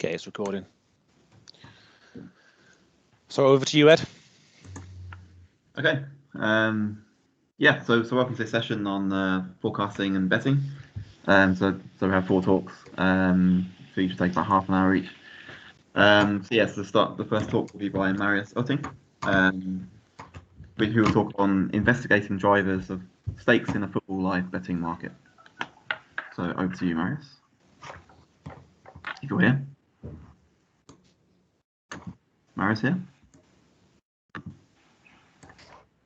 Okay, it's recording. So over to you, Ed. Okay. Yeah, so welcome to this session on forecasting and betting. So we have 4 talks. So each will take about half an hour each. So yes, to start, the first talk will be by Marius Ötting, who will talk on investigating drivers of stakes in a football live betting market. So over to you, Marius. If you're here. Marius here?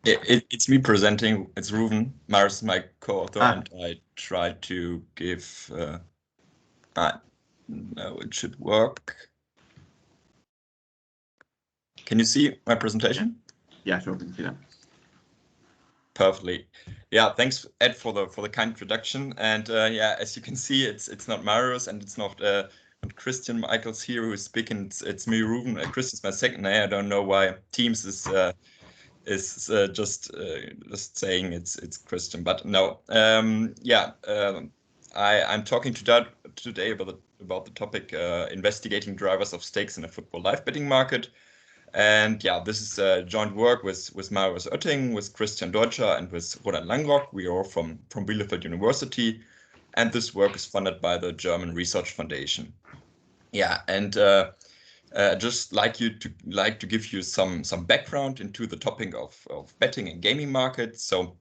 It's me presenting. It's Rouven. Marius is my co-author, and I tried to give. No, it should work. Can you see my presentation? Yeah, sure, we can see that. Perfectly. Yeah, thanks, Ed, for the kind introduction. And yeah, as you can see, it's not Marius and it's not Christian Michels here who is speaking. It's me, Rouven. Christian's my second name. I don't know why Teams is just saying it's Christian, but no. Yeah, I'm talking today about the topic investigating drivers of stakes in a football live betting market. And yeah, this is joint work with Marius Ötting, with Christian Deutscher, and with Roland Langrock. We are from Bielefeld University, and this work is funded by the German Research Foundation. Yeah, and just like to give you some background into the topic of betting and gaming markets. So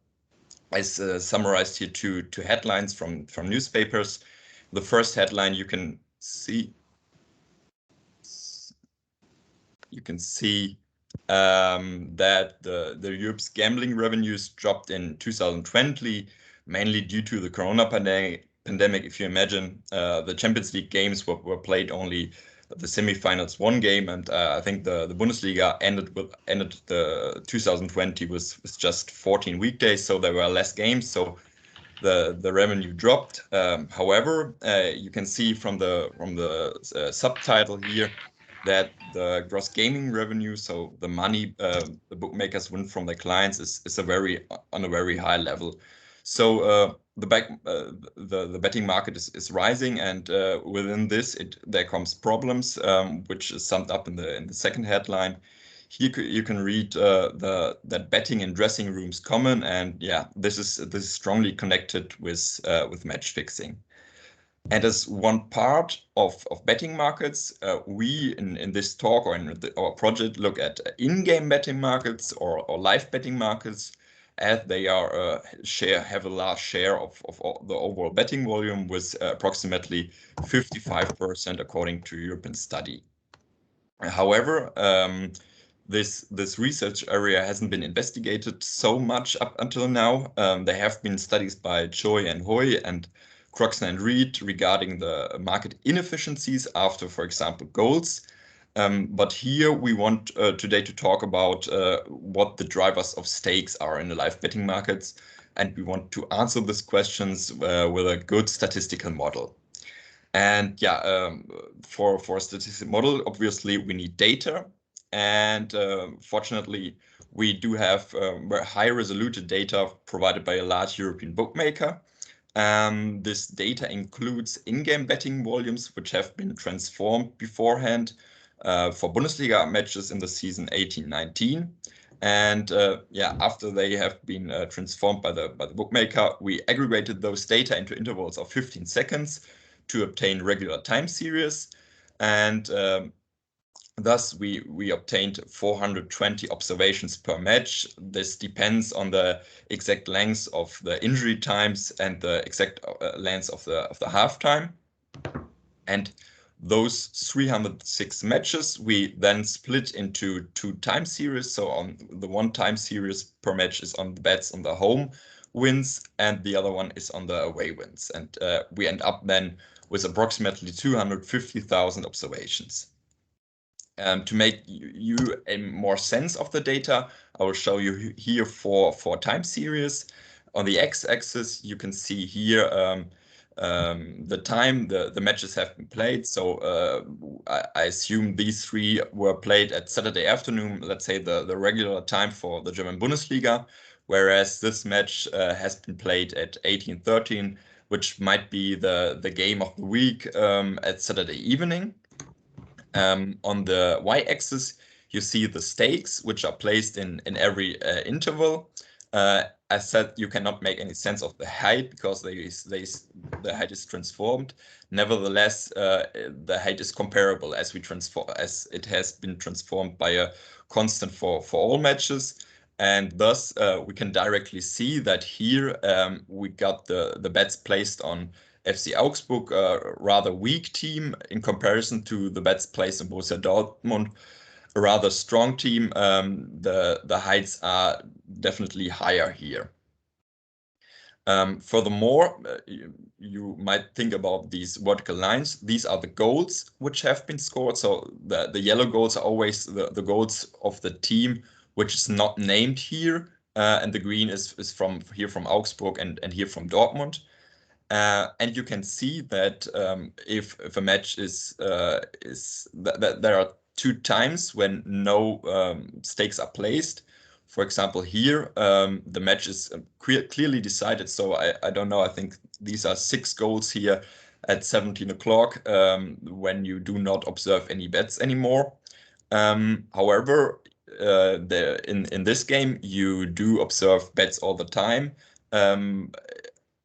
I summarized here two headlines from newspapers. The first headline you can see that the Europe's gambling revenues dropped in 2020, mainly due to the Corona pandemic. If you imagine, the Champions League games were played only the semifinals one game, and I think the Bundesliga ended the 2020 with just 14 weekdays, so there were less games, so the revenue dropped. However, you can see from the subtitle here that the gross gaming revenue, so the money the bookmakers win from their clients, is on a very high level. So the betting market is rising, and within this there comes problems, which is summed up in the second headline. Here you can read that betting in dressing rooms common, and yeah, this is strongly connected with match fixing. And as one part of betting markets, we in this talk or in our project look at in-game betting markets or live betting markets, as they are have a large share of the overall betting volume, with approximately 55% according to European study. However, this research area hasn't been investigated so much up until now. There have been studies by Choi and Hoi and Croxton and Reed regarding the market inefficiencies after, for example, goals. But here we want today to talk about what the drivers of stakes are in the live betting markets. And we want to answer these questions with a good statistical model. And yeah, for a statistical model, obviously we need data. And fortunately, we do have high resolution data provided by a large European bookmaker. This data includes in-game betting volumes, which have been transformed beforehand for Bundesliga matches in the season 18-19. And yeah, after they have been transformed by the bookmaker, we aggregated those data into intervals of 15 seconds to obtain regular time series. And thus, we obtained 420 observations per match. This depends on the exact length of the injury times and the exact length of the halftime. And those 306 matches we then split into 2 time series. So on the one time series per match is on the bets on the home wins, and the other one is on the away wins. And we end up then with approximately 250,000 observations. To make you a more sense of the data, I will show you here for time series. On the x-axis, you can see here the time the matches have been played. So I assume these 3 were played at Saturday afternoon, let's say the regular time for the German Bundesliga, whereas this match has been played at 18:13, which might be the game of the week at Saturday evening. On the y-axis, you see the stakes, which are placed in every interval. As said, you cannot make any sense of the height because the height is transformed. Nevertheless, the height is comparable as it has been transformed by a constant for all matches. And thus, we can directly see that here we got the bets placed on FC Augsburg, a rather weak team in comparison to the bets placed on Borussia Dortmund, a rather strong team. The heights are definitely higher here. Furthermore, you might think about these vertical lines. These are the goals which have been scored. So the yellow goals are always the goals of the team which is not named here, and the green is from Augsburg and here from Dortmund. And you can see that if a match that there are 2 times when no stakes are placed. For example, here the match is clearly decided. So I don't know. I think these are 6 goals here at 17 o'clock when you do not observe any bets anymore. However, in this game you do observe bets all the time.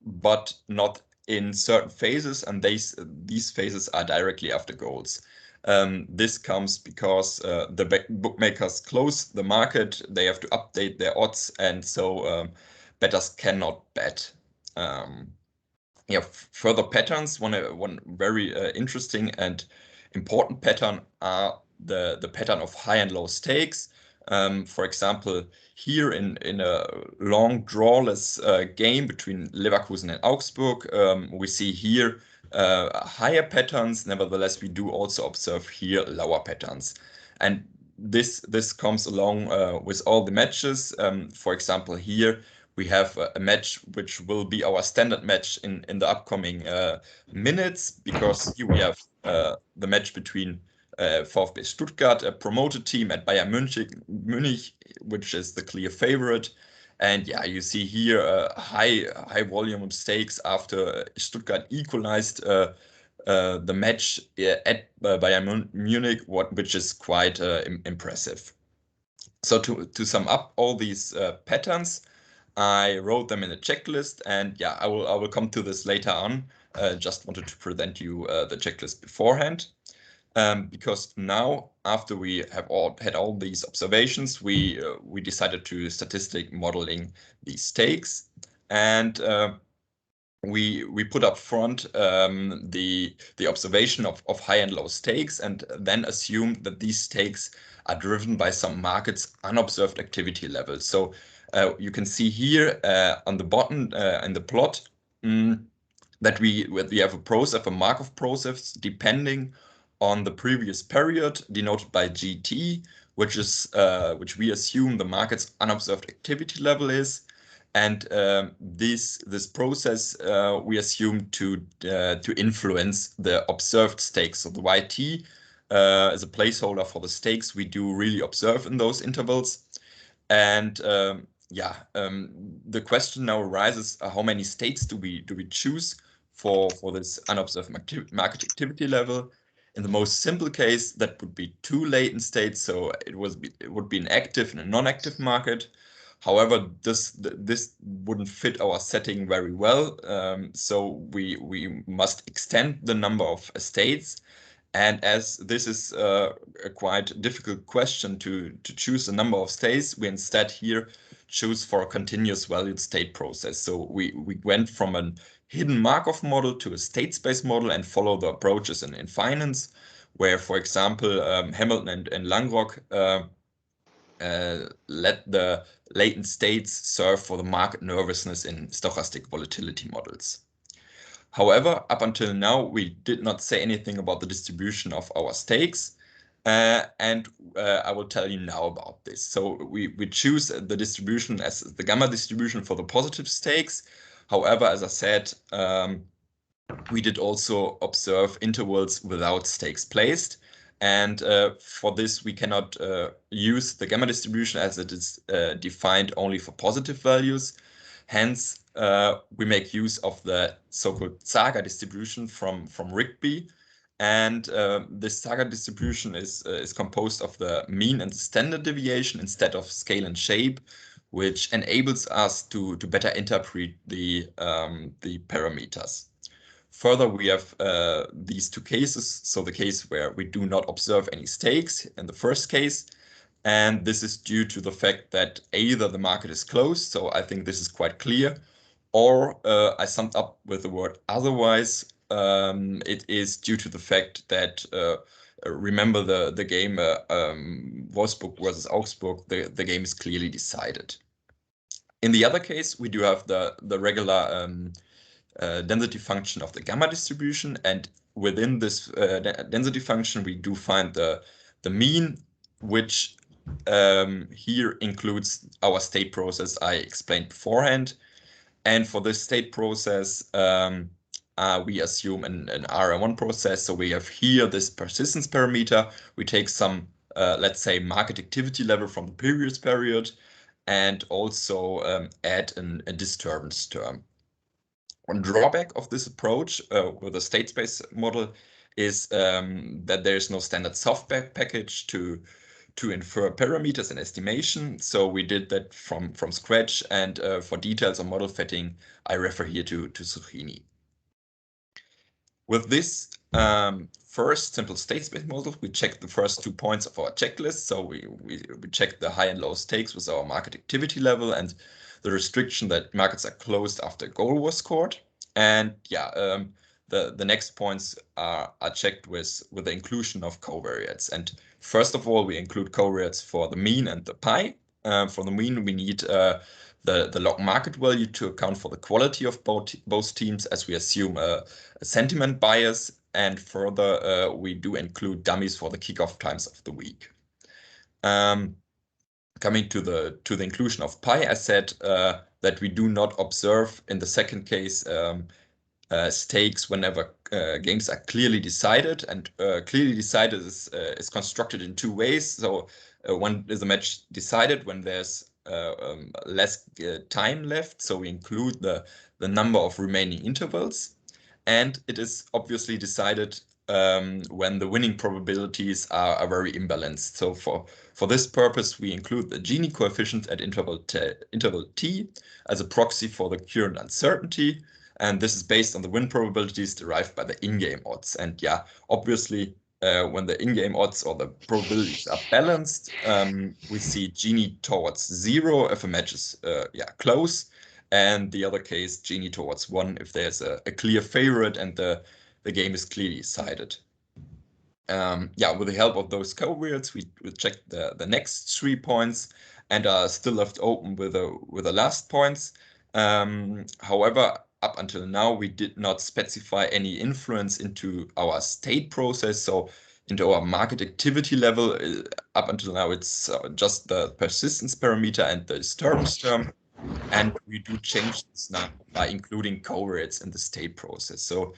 But not in certain phases, and these phases are directly after goals. This comes because the bookmakers close the market, they have to update their odds, and so bettors cannot bet. Further patterns, one very interesting and important pattern are the pattern of high and low stakes. For example, here in a long drawless game between Leverkusen and Augsburg, we see here higher patterns. Nevertheless, we do also observe here lower patterns. And this comes along with all the matches. For example, here we have a match which will be our standard match in the upcoming minutes, because here we have the match between VfB Stuttgart, a promoted team, at Bayern Munich, which is the clear favorite. And yeah, you see here a high volume of stakes after Stuttgart equalized the match at Bayern Munich, which is quite impressive. So to sum up all these patterns, I wrote them in a checklist, and yeah, I will come to this later on. Just wanted to present you the checklist beforehand. Because now, after we have had all these observations, we decided to statistic modeling these stakes, and we put up front the observation of high and low stakes, and then assumed that these stakes are driven by some market's unobserved activity level. So you can see here on the bottom in the plot that we have a Markov process depending on the previous period, denoted by GT, which we assume the market's unobserved activity level is, and this process we assume to influence the observed stakes. So the YT as a placeholder for the stakes we do really observe in those intervals, and the question now arises: how many stakes do we choose for this unobserved market activity level? In the most simple case, that would be 2 latent states, so it would be an active and a non-active market. However, this wouldn't fit our setting very well, so we must extend the number of states. And as this is a quite difficult question to choose a number of states, we instead here choose for a continuous valued state process. So we went from a hidden Markov model to a state space model and follow the approaches in finance, where, for example, Hamilton and Langrock let the latent states serve for the market nervousness in stochastic volatility models. However, up until now, we did not say anything about the distribution of our stakes, and I will tell you now about this. So we choose the distribution as the gamma distribution for the positive stakes. However, as I said, we did also observe intervals without stakes placed. And for this, we cannot use the gamma distribution as it is defined only for positive values. Hence, we make use of the so-called Zaga distribution from Rigby. And this target distribution is composed of the mean and the standard deviation instead of scale and shape, which enables us to better interpret the parameters. Further, we have these two cases. So the case where we do not observe any stakes in the first case, and this is due to the fact that either the market is closed, so I think this is quite clear, or I summed up with the word otherwise. It is due to the fact that remember the game Wolfsburg versus Augsburg, the game is clearly decided. In the other case, we do have the regular density function of the gamma distribution, and within this density function, we do find the mean, which here includes our state process I explained beforehand. And for this state process, we assume an RR1 process. So we have here this persistence parameter. We take some, let's say, market activity level from the previous period, and also add a disturbance term. One drawback of this approach with a state space model is that there is no standard software package to infer parameters and estimation. So we did that from scratch, and for details on model fitting, I refer here to Zucchini. With this first simple state space model, we checked the first 2 points of our checklist. So we checked the high and low stakes with our market activity level and the restriction that markets are closed after a goal was scored. And yeah, the next points are checked with the inclusion of covariates. And first of all, we include covariates for the mean and the pi. For the mean, we need the log market value to account for the quality of both teams, as we assume a sentiment bias. And further, we do include dummies for the kickoff times of the week. Coming to the inclusion of pi, I said that we do not observe in the second case stakes whenever games are clearly decided, and clearly decided is constructed in 2 ways. So one is a match decided when there's less time left, so we include the number of remaining intervals, and it is obviously decided when the winning probabilities are very imbalanced. So for this purpose, we include the Gini coefficient at interval t as a proxy for the current uncertainty, and this is based on the win probabilities derived by the in-game odds. And yeah, obviously, when the in-game odds or the probabilities are balanced, we see Gini towards 0 if a match is close, and the other case Gini towards 1 if there's a clear favorite and the game is clearly decided. With the help of those covariates, we check the next 3 points and are still left open with the last points. However, up until now, we did not specify any influence into our state process, so into our market activity level. Up until now, it's just the persistence parameter and the disturbance term, and we do change this now by including covariates in the state process. So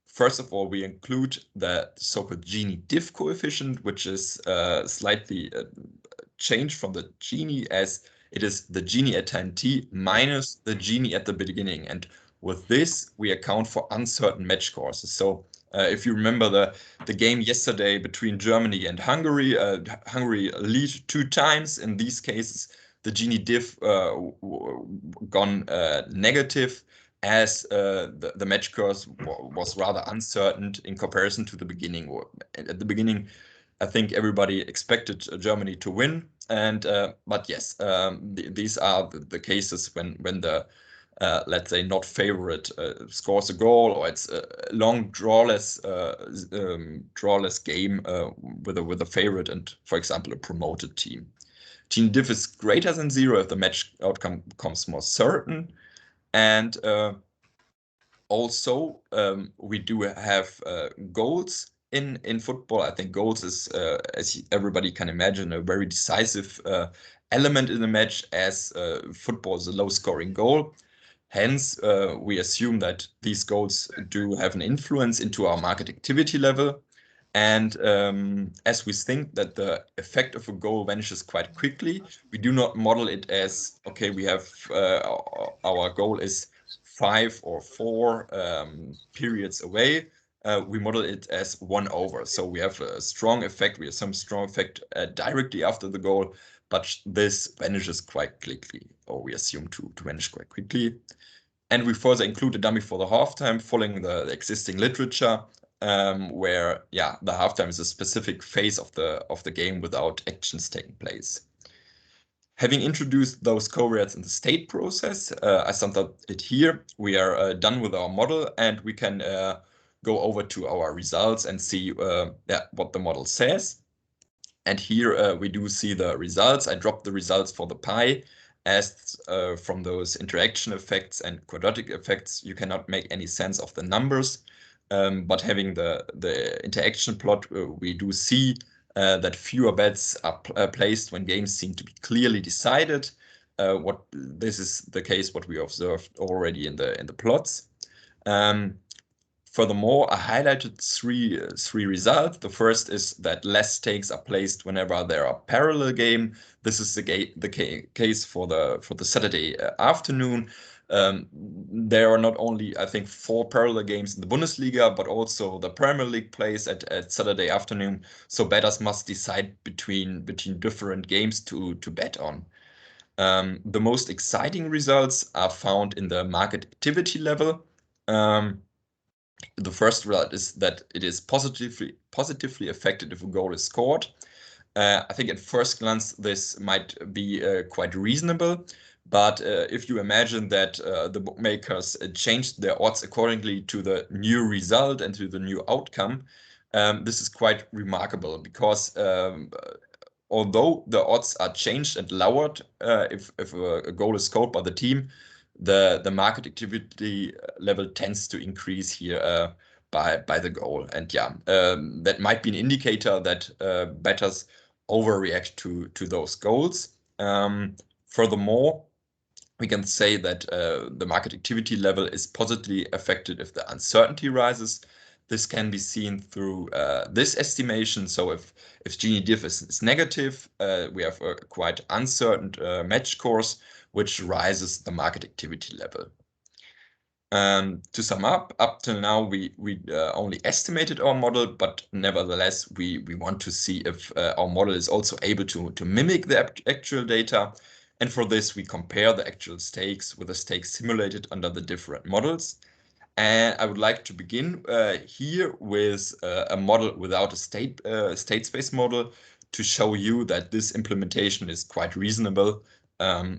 first of all, we include the so-called Gini diff coefficient, which is slightly changed from the Gini, as it is the Gini at time t minus the Gini at the beginning. And with this, we account for uncertain match courses. So if you remember the game yesterday between Germany and Hungary, Hungary lead 2 times. In these cases, the Gini diff gone negative, as the match course was rather uncertain in comparison to the beginning. At the beginning, I think everybody expected Germany to win, and but yes, these are the cases when the let's say not favorite scores a goal, or it's a long drawless game with a favorite and, for example, a promoted team. Gini diff is greater than 0 if the match outcome becomes more certain, and also we do have goals in football. I think goals is, as everybody can imagine, a very decisive element in the match, as football is a low-scoring goal. Hence, we assume that these goals do have an influence into our market activity level. And as we think that the effect of a goal vanishes quite quickly, we do not model it as, okay, we have our goal is 5 or 4 periods away. we model it as 1/, so we have a strong effect, we have some strong effect directly after the goal, but this vanishes quite quickly, or we assume to vanish quite quickly. And we further include a dummy for the halftime, following the existing literature, where the halftime is a specific phase of the game without actions taking place. Having introduced those covariates in the state process, I summed up it here. We are done with our model, and we can go over to our results and see what the model says. And here we do see the results. I dropped the results for the pi, as from those interaction effects and quadratic effects, you cannot make any sense of the numbers. But having the interaction plot, we do see that fewer bets are placed when games seem to be clearly decided. This is the case what we observed already in the plots. Furthermore, I highlighted three results. The first is that less stakes are placed whenever there are parallel game. This is the case for the Saturday afternoon. There are not only, I think, 4 parallel games in the Bundesliga, but also the Premier League plays at Saturday afternoon. So bettors must decide between different games to bet on. The most exciting results are found in the market activity level. The first result is that it is positively affected if a goal is scored. I think at first glance this might be quite reasonable, but if you imagine that the bookmakers changed their odds accordingly to the new result and to the new outcome, this is quite remarkable, because although the odds are changed and lowered if a goal is scored by the team, the market activity level tends to increase here by the goal. And that might be an indicator that bettors overreact to those goals. Furthermore, we can say that the market activity level is positively affected if the uncertainty rises. This can be seen through this estimation. So if Gini diff is negative, we have a quite uncertain match course, which rises the market activity level. To sum up till now, we only estimated our model, but nevertheless, we want to see if our model is also able to mimic the actual data. And for this, we compare the actual stakes with the stakes simulated under the different models. And I would like to begin here with a model without a state space model, to show you that this implementation is quite reasonable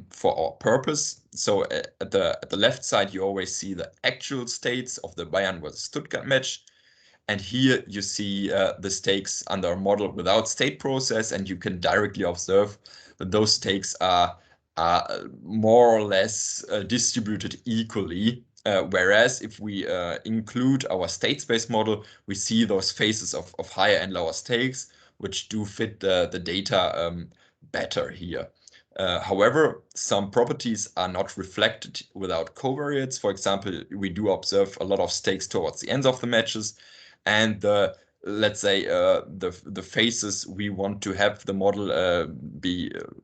for our purpose. So at the left side, you always see the actual states of the Bayern versus Stuttgart match. And here you see the stakes under a model without state process, and you can directly observe that those stakes are more or less distributed equally. Whereas if we include our state space model, we see those phases of higher and lower stakes, which do fit the data better here. However, some properties are not reflected without covariates. For example, we do observe a lot of stakes towards the ends of the matches, and let's say the phases we want to have the model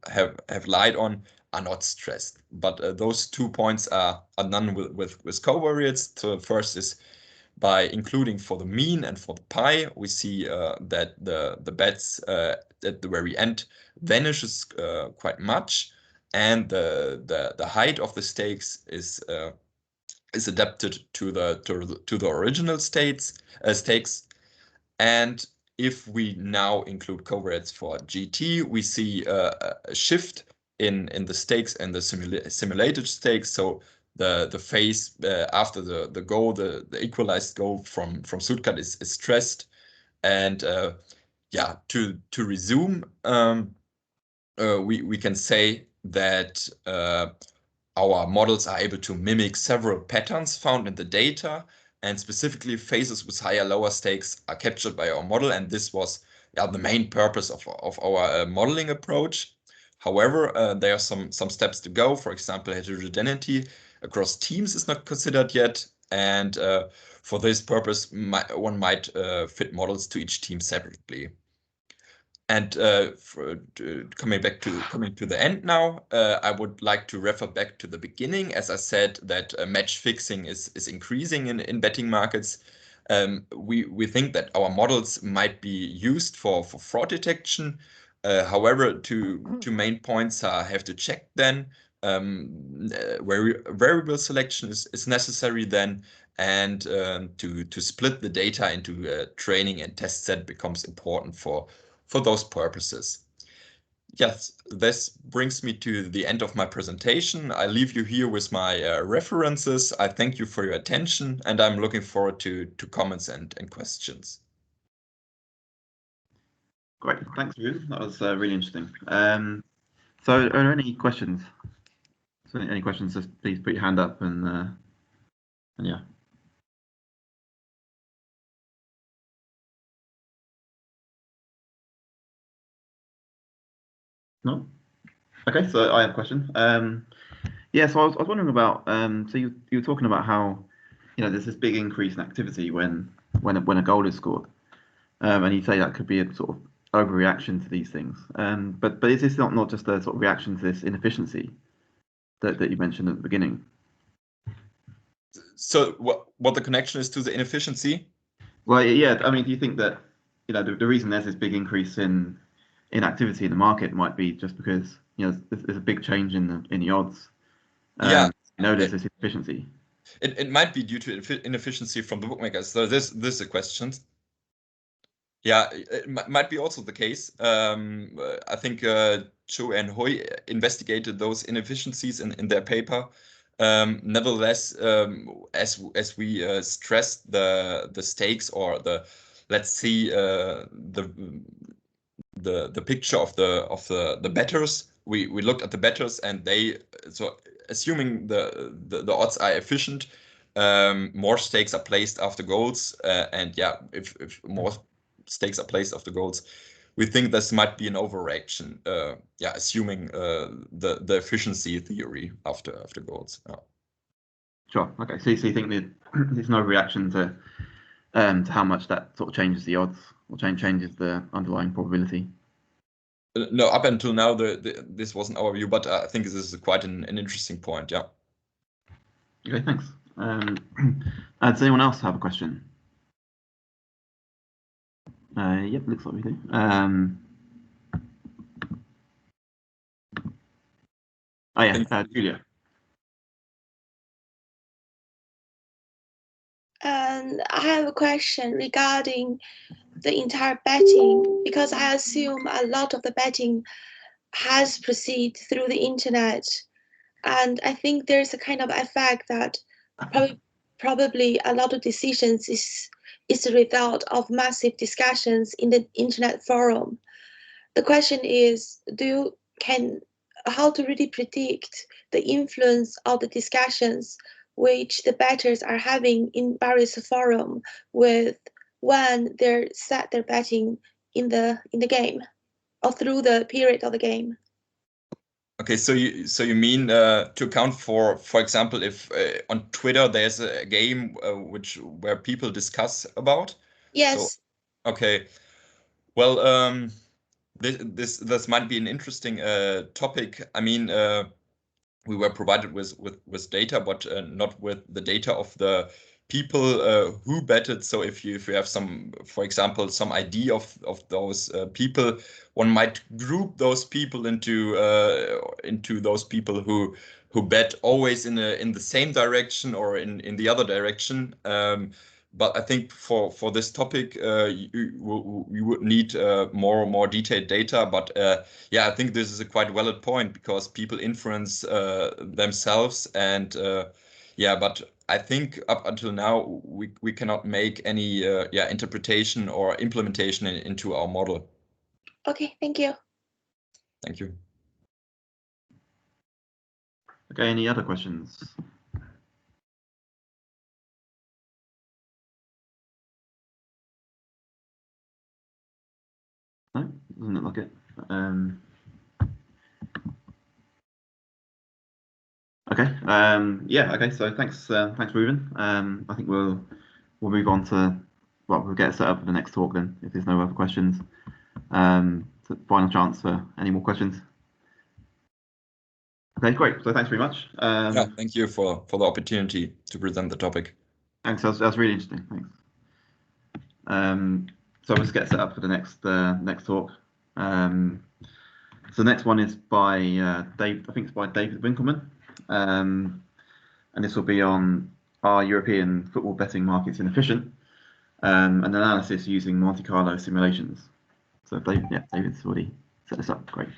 have light on are not stressed. But those 2 points are done with covariates. So first is by including for the mean and for the pi, we see that the bets at the very end vanishes quite much, and the height of the stakes is adapted to the original stakes. And if we now include covariates for GT, we see a shift in the stakes and the simulated stakes. So the phase after the goal, the equalized goal from Stuttgart is stressed. And to resume, we can say that our models are able to mimic several patterns found in the data, and specifically phases with higher lower stakes are captured by our model, and this was the main purpose of our modeling approach. However, there are some steps to go. For example, heterogeneity across teams is not considered yet, and for this purpose, one might fit models to each team separately. And coming to the end now, I would like to refer back to the beginning. As I said, that match fixing is increasing in betting markets. We think that our models might be used for fraud detection. However, two main points have to check then. Variable selection is necessary then, and to split the data into a training and test set becomes important for those purposes. Yes, this brings me to the end of my presentation. I leave you here with my references. I thank you for your attention, and I'm looking forward to comments and questions. Great, thanks, Rouven. That was really interesting. So are there any questions? So any questions, just please put your hand up and yeah. No? Okay, so I have a question. Yeah, so I was wondering about, so you were talking about how, there's this big increase in activity when a goal is scored. And you say that could be a sort of overreaction to these things. But is this not just a sort of reaction to this inefficiency that you mentioned at the beginning? So what the connection is to the inefficiency? Well, yeah, I mean, do you think that, the reason there's this big increase in activity in the market might be just because, there's a big change in the odds? Yeah. There's this inefficiency. It might be due to inefficiency from the bookmakers. So this is a question. Yeah, it might be also the case. I think Cho and Hui investigated those inefficiencies in their paper. Nevertheless, as we stressed the stakes, or let's see the picture of the bettors, we looked at the bettors, and so assuming the odds are efficient, more stakes are placed after goals, and yeah, if more stakes are placed after goals, we think this might be an overreaction. Yeah, assuming the efficiency theory after goals. Yeah. Sure. Okay. So you think that there's no reaction to how much that sort of changes the odds or changes the underlying probability? No, up until now, this wasn't our view, but I think this is quite an interesting point. Yeah. Okay. Thanks. Does anyone else have a question? Yep, looks like we do. Oh yeah, Julia. And I have a question regarding the entire betting, because I assume a lot of the betting has proceeded through the internet, and I think there's a kind of effect that probably a lot of decisions is the result of massive discussions in the internet forum. The question is, how to really predict the influence of the discussions which the bettors are having in various forum with when they're set their betting in the game or through the period of the game. Okay, so you mean to account for example, if on Twitter there's a game where people discuss about? Yes. So, okay. Well, this might be an interesting topic. I mean, we were provided with data, but not with the data of the people who betted. So if you have some, for example, some idea of those people, one might group those people into those people who bet always in the same direction or in the other direction. But I think for this topic, you would need more detailed data. But yeah, I think this is a quite valid point, because people influence themselves, and yeah, but I think up until now we cannot make any interpretation or implementation into our model. Okay, thank you. Thank you. Okay, any other questions? No, doesn't look like it. Okay. Yeah. Okay. So thanks, Rouven. I think we'll move on to we'll get set up for the next talk then, if there's no other questions. So final chance for any more questions. Okay, great. So thanks very much. Yeah, thank you for the opportunity to present the topic. Thanks. That was really interesting. Thanks. So we'll just get set up for the next talk. So the next one is by Dave. I think it's by David Winkelmann, and this will be on our European football betting markets inefficient, an analysis using Monte Carlo simulations. So David's already set this up. Great.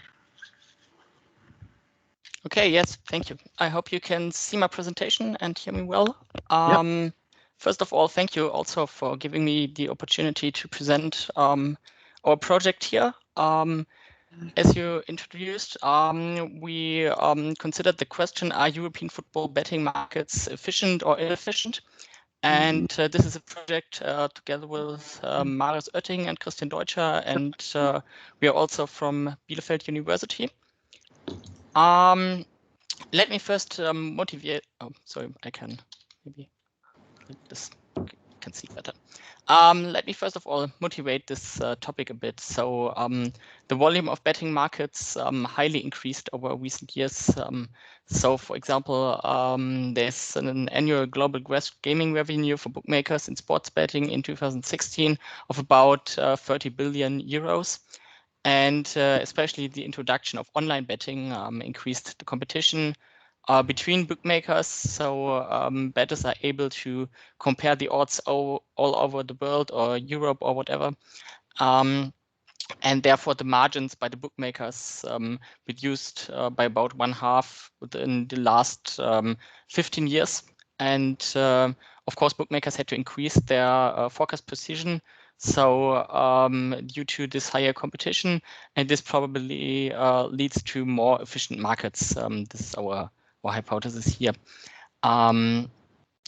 Okay, yes, thank you. I hope you can see my presentation and hear me well. Yep. First of all, thank you also for giving me the opportunity to present our project here. As you introduced, we considered the question, are European football betting markets efficient or inefficient? And this is a project together with Marius Ötting and Christian Deutscher, and we are also from Bielefeld University. Let me first motivate. Oh, sorry, I can maybe this can see better. Let me first of all motivate this topic a bit. So the volume of betting markets highly increased over recent years. So for example, there's an annual global gross gaming revenue for bookmakers in sports betting in 2016 of about 30 billion euros. And especially the introduction of online betting increased the competition between bookmakers. So bettors are able to compare the odds all over the world or Europe or whatever. And therefore the margins by the bookmakers reduced by about 1/2 within the last 15 years. And of course, bookmakers had to increase their forecast precision. So due to this higher competition, and this probably leads to more efficient markets. This is our hypothesis here. And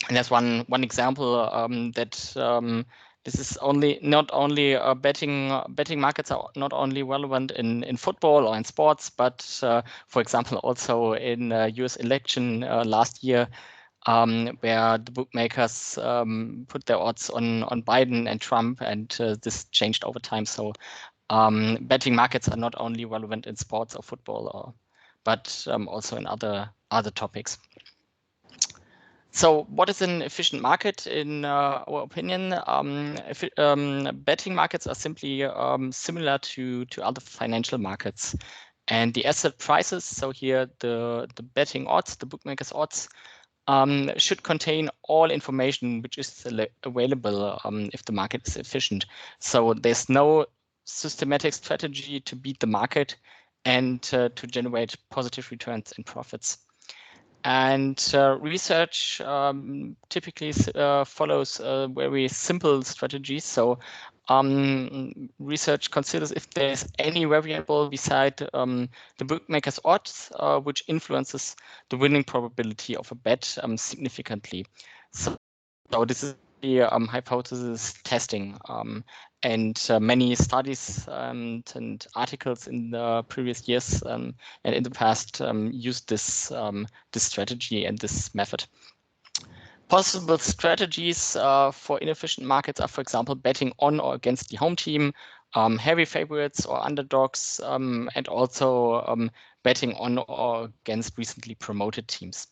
there's one example that this is not only betting markets are not only relevant in football or in sports, but for example also in US election last year, where the bookmakers put their odds on Biden and Trump, and this changed over time. So betting markets are not only relevant in sports or football, but also in other topics. So what is an efficient market in our opinion? Betting markets are simply similar to other financial markets. And the asset prices, so here the betting odds, the bookmakers odds, should contain all information which is available if the market is efficient. So there's no systematic strategy to beat the market and to generate positive returns and profits. And research typically follows very simple strategies. So research considers if there's any variable beside the bookmaker's odds which influences the winning probability of a bet significantly. So this is the hypothesis testing. And many studies and articles in the previous years and in the past used this strategy and this method. Possible strategies for inefficient markets are, for example, betting on or against the home team, heavy favorites or underdogs, and also betting on or against recently promoted teams.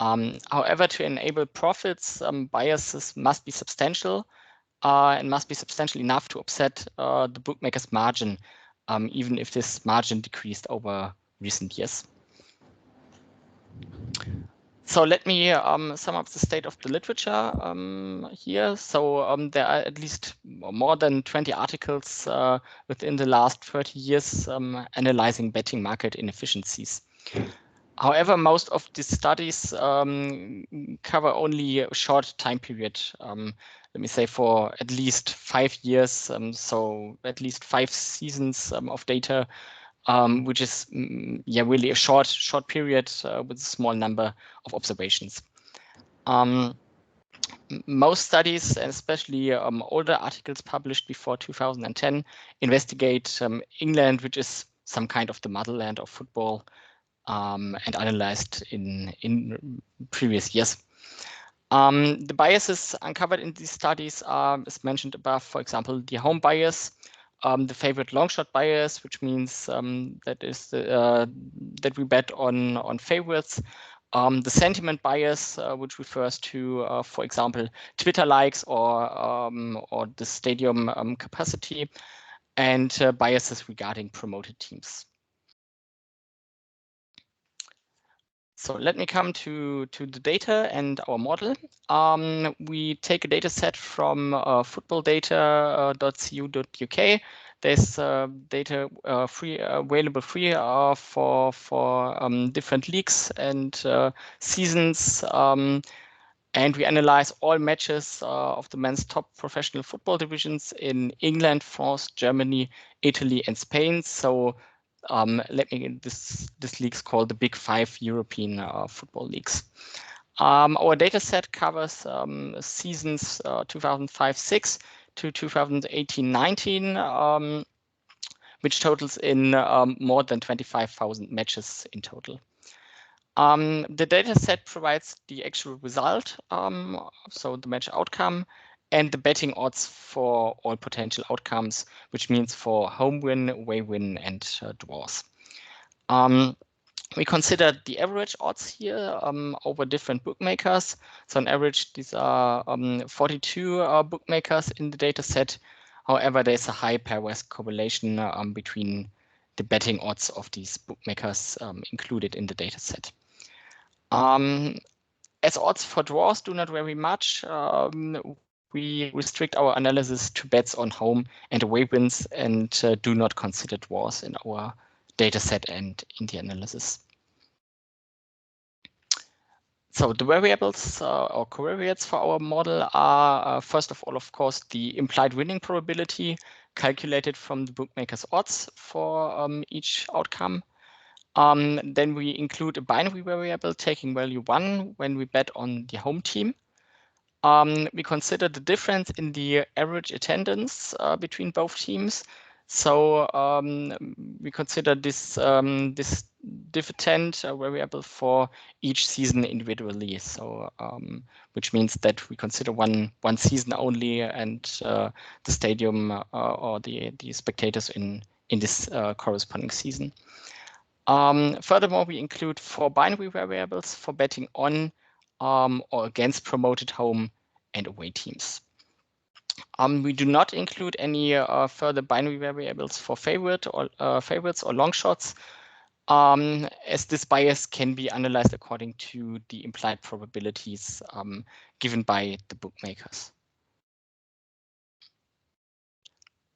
However, to enable profits, biases must be substantial and must be substantial enough to offset the bookmaker's margin, even if this margin decreased over recent years. So let me sum up the state of the literature here. So there are at least more than 20 articles within the last 30 years analyzing betting market inefficiencies. However, most of these studies cover only a short time period. Let me say for at least 5 years, so at least 5 seasons of data, which is really a short period with a small number of observations. Most studies, and especially older articles published before 2010, investigate England, which is some kind of the motherland of football, and analyzed in previous years. The biases uncovered in these studies are, as mentioned above, for example, the home bias, the favorite long shot bias, which means that we bet on favorites, the sentiment bias, which refers to, for example, Twitter likes or the stadium capacity, and biases regarding promoted teams. So let me come to the data and our model. We take a data set from footballdata.cu.uk. There's data available free for different leagues and seasons. And we analyze all matches of the men's top professional football divisions in England, France, Germany, Italy, and Spain. So this league is called the Big Five European football leagues. Our data set covers seasons 2005-06 to 2018-19, which totals in more than 25,000 matches in total. The data set provides the actual result, so the match outcome, and the betting odds for all potential outcomes, which means for home win, away win, and draws. We considered the average odds here over different bookmakers. So on average, these are 42 bookmakers in the data set. However, there's a high pairwise correlation between the betting odds of these bookmakers included in the data set. As odds for draws do not vary much, we restrict our analysis to bets on home and away wins and do not consider draws in our data set and in the analysis. So the variables or covariates for our model are, first of all, of course, the implied winning probability calculated from the bookmaker's odds for each outcome. Then we include a binary variable taking value 1 when we bet on the home team. We consider the difference in the average attendance between both teams. So we consider this dividend variable for each season individually. So which means that we consider one season only, and the stadium or the spectators in this corresponding season. Furthermore, we include 4 binary variables for betting on or against promoted home and away teams. We do not include any further binary variables for favorites or long shots, as this bias can be analyzed according to the implied probabilities given by the bookmakers.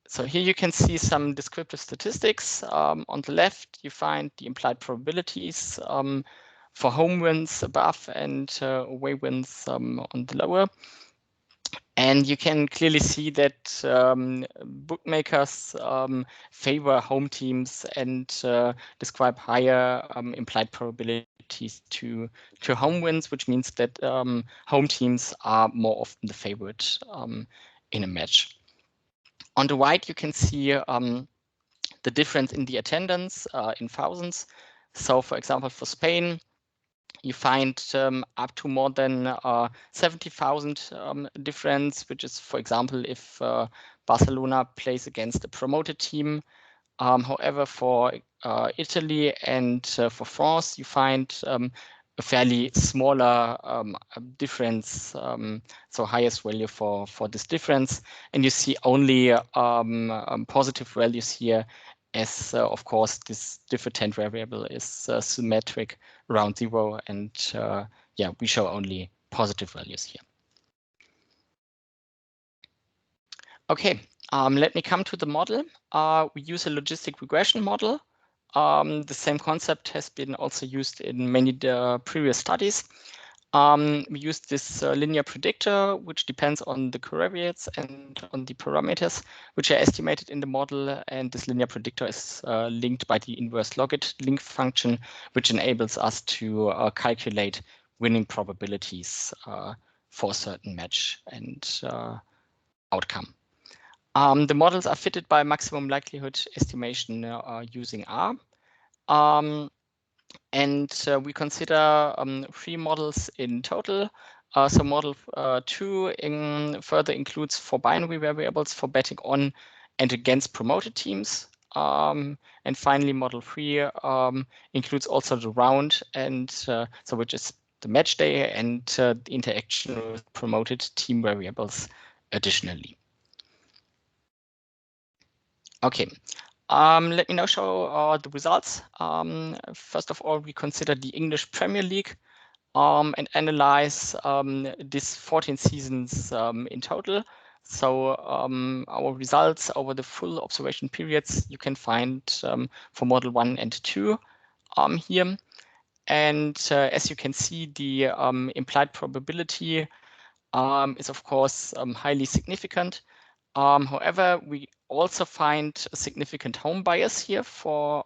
So here you can see some descriptive statistics. On the left, you find the implied probabilities for home wins above and away wins on the lower. And you can clearly see that bookmakers favor home teams and describe higher implied probabilities to home wins, which means that home teams are more often the favorite in a match. On the right, you can see the difference in the attendance in thousands. So, for example, for Spain, you find up to more than 70,000 difference, which is, for example, if Barcelona plays against a promoted team. However, for Italy and for France, you find a fairly smaller difference, so highest value for this difference, and you see only positive values here, as of course this different variable is symmetric around 0, and yeah, we show only positive values here. Okay, let me come to the model. We use a logistic regression model. The same concept has been also used in many previous studies. We use this linear predictor, which depends on the covariates and on the parameters, which are estimated in the model. And this linear predictor is linked by the inverse logit link function, which enables us to calculate winning probabilities for a certain match and outcome. The models are fitted by maximum likelihood estimation using R. And we consider 3 models in total. So model 2 further includes 4 binary variables for betting on and against promoted teams. And finally, model 3 includes also the round, and so which is the match day and the interaction with promoted team variables additionally. Okay, let me now show the results. First of all, we consider the English Premier League and analyze these 14 seasons in total. So our results over the full observation periods you can find for model 1 and 2 here. And as you can see, the implied probability is of course highly significant. However, we also find a significant home bias here for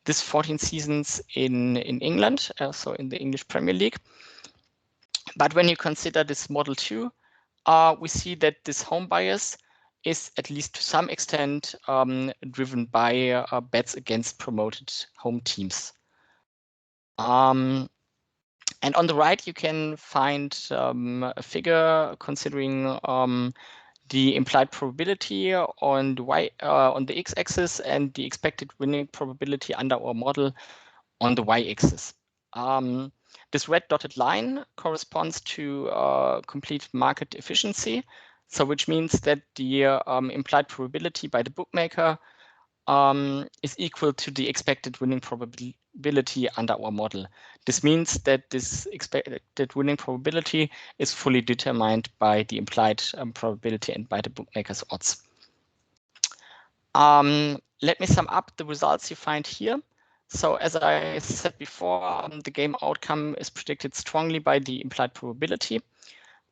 this 14 seasons in England, so in the English Premier League. But when you consider this model 2, we see that this home bias is at least to some extent driven by bets against promoted home teams. And on the right, you can find a figure considering the implied probability on the x-axis and the expected winning probability under our model on the y-axis. This red dotted line corresponds to complete market efficiency, so which means that the implied probability by the bookmaker is equal to the expected winning probability under our model. This means that this expected winning probability is fully determined by the implied probability and by the bookmaker's odds. Let me sum up the results you find here. So as I said before, the game outcome is predicted strongly by the implied probability.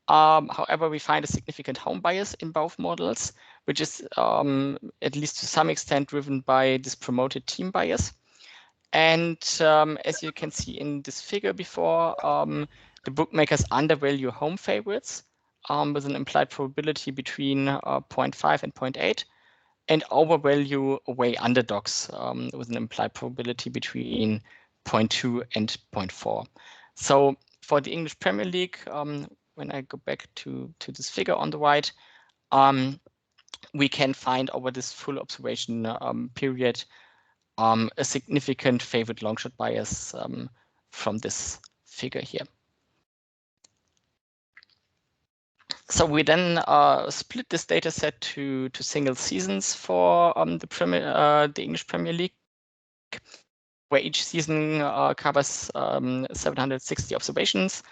However, we find a significant home bias in both models, which is at least to some extent driven by this promoted team bias. And as you can see in this figure before, the bookmakers undervalue home favorites with an implied probability between 0.5 and 0.8, and overvalue away underdogs with an implied probability between 0.2 and 0.4. So for the English Premier League, when I go back to this figure on the right, we can find over this full observation period a significant favored longshot bias from this figure here. So we then split this data set to single seasons for the English Premier League, where each season covers 760 observations,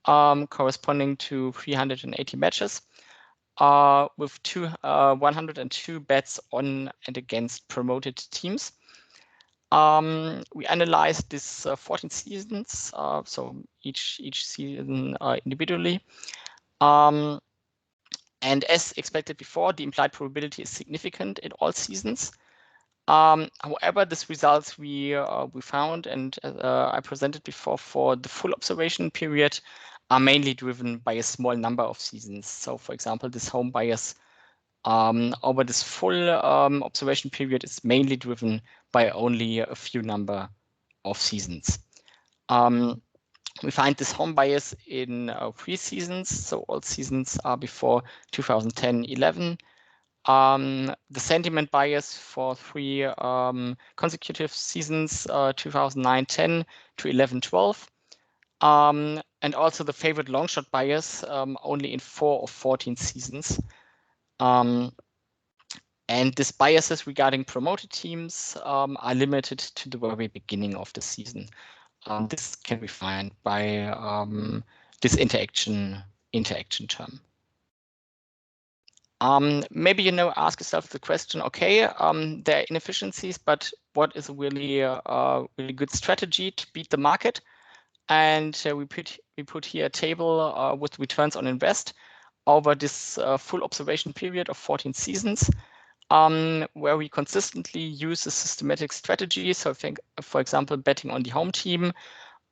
corresponding to 380 matches, with 102 bets on and against promoted teams. We analyzed this 14 seasons, so each season individually. And as expected before, the implied probability is significant in all seasons. However, these results we found and I presented before for the full observation period are mainly driven by a small number of seasons. So, for example, this home bias over this full observation period is mainly driven by only a few number of seasons. We find this home bias in 3 seasons, so all seasons are before 2010-11. The sentiment bias for 3 consecutive seasons, 2009-10 to 11-12. And also the favorite longshot bias only in 4 of 14 seasons. And these biases regarding promoted teams are limited to the very beginning of the season. This can be found by this interaction term. Maybe ask yourself the question, okay, there are inefficiencies, but what is a really good strategy to beat the market? And we put here a table with returns on invest over this full observation period of 14 seasons, where we consistently use a systematic strategy. So I think, for example, betting on the home team,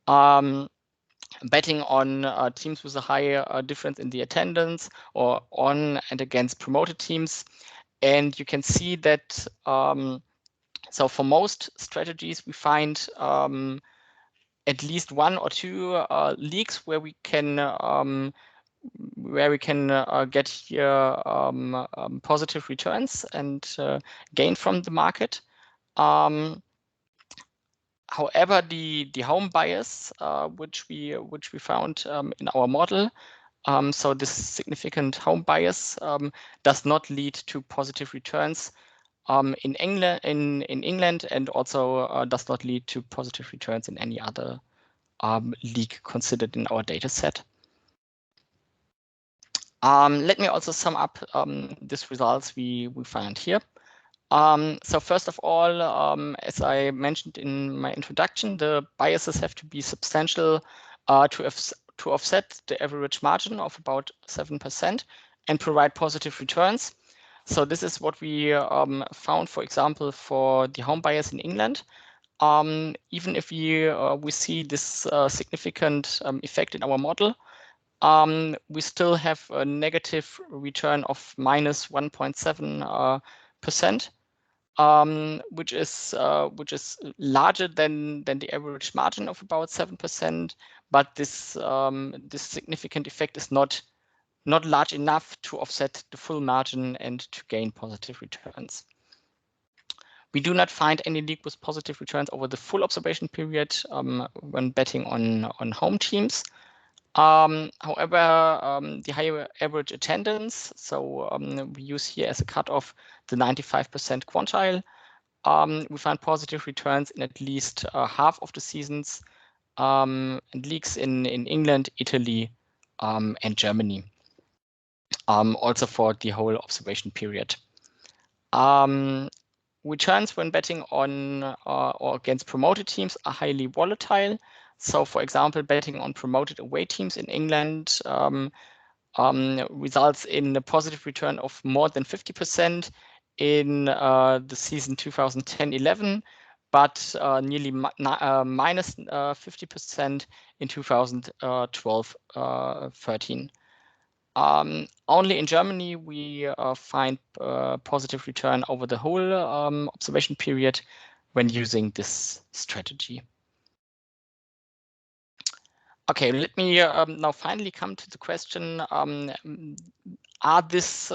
betting on teams with a higher difference in the attendance, or on and against promoted teams. And you can see that, so for most strategies, we find at least 1 or 2 leagues where we can get here positive returns and gain from the market. However, the home bias, which we found in our model, so this significant home bias does not lead to positive returns in England, and also does not lead to positive returns in any other league considered in our data set. Let me also sum up these results we found here. So first of all, as I mentioned in my introduction, the biases have to be substantial to offset the average margin of about 7% and provide positive returns. So this is what we found, for example, for the home bias in England. Even if we see this significant effect in our model, we still have a negative return of minus 1.7%. Which is larger than the average margin of about 7%, but this this significant effect is not large enough to offset the full margin and to gain positive returns. We do not find any league with positive returns over the full observation period when betting on home teams. However, the higher average attendance, so we use here as a cutoff the 95% quantile. We find positive returns in at least half of the seasons and leagues in England, Italy, and Germany. Also for the whole observation period. Returns when betting on or against promoted teams are highly volatile. So, for example, betting on promoted away teams in England results in a positive return of more than 50% in the season 2010-11, but nearly minus 50% in 2012-13. Only in Germany we find positive return over the whole observation period when using this strategy. Okay, let me now finally come to the question: are these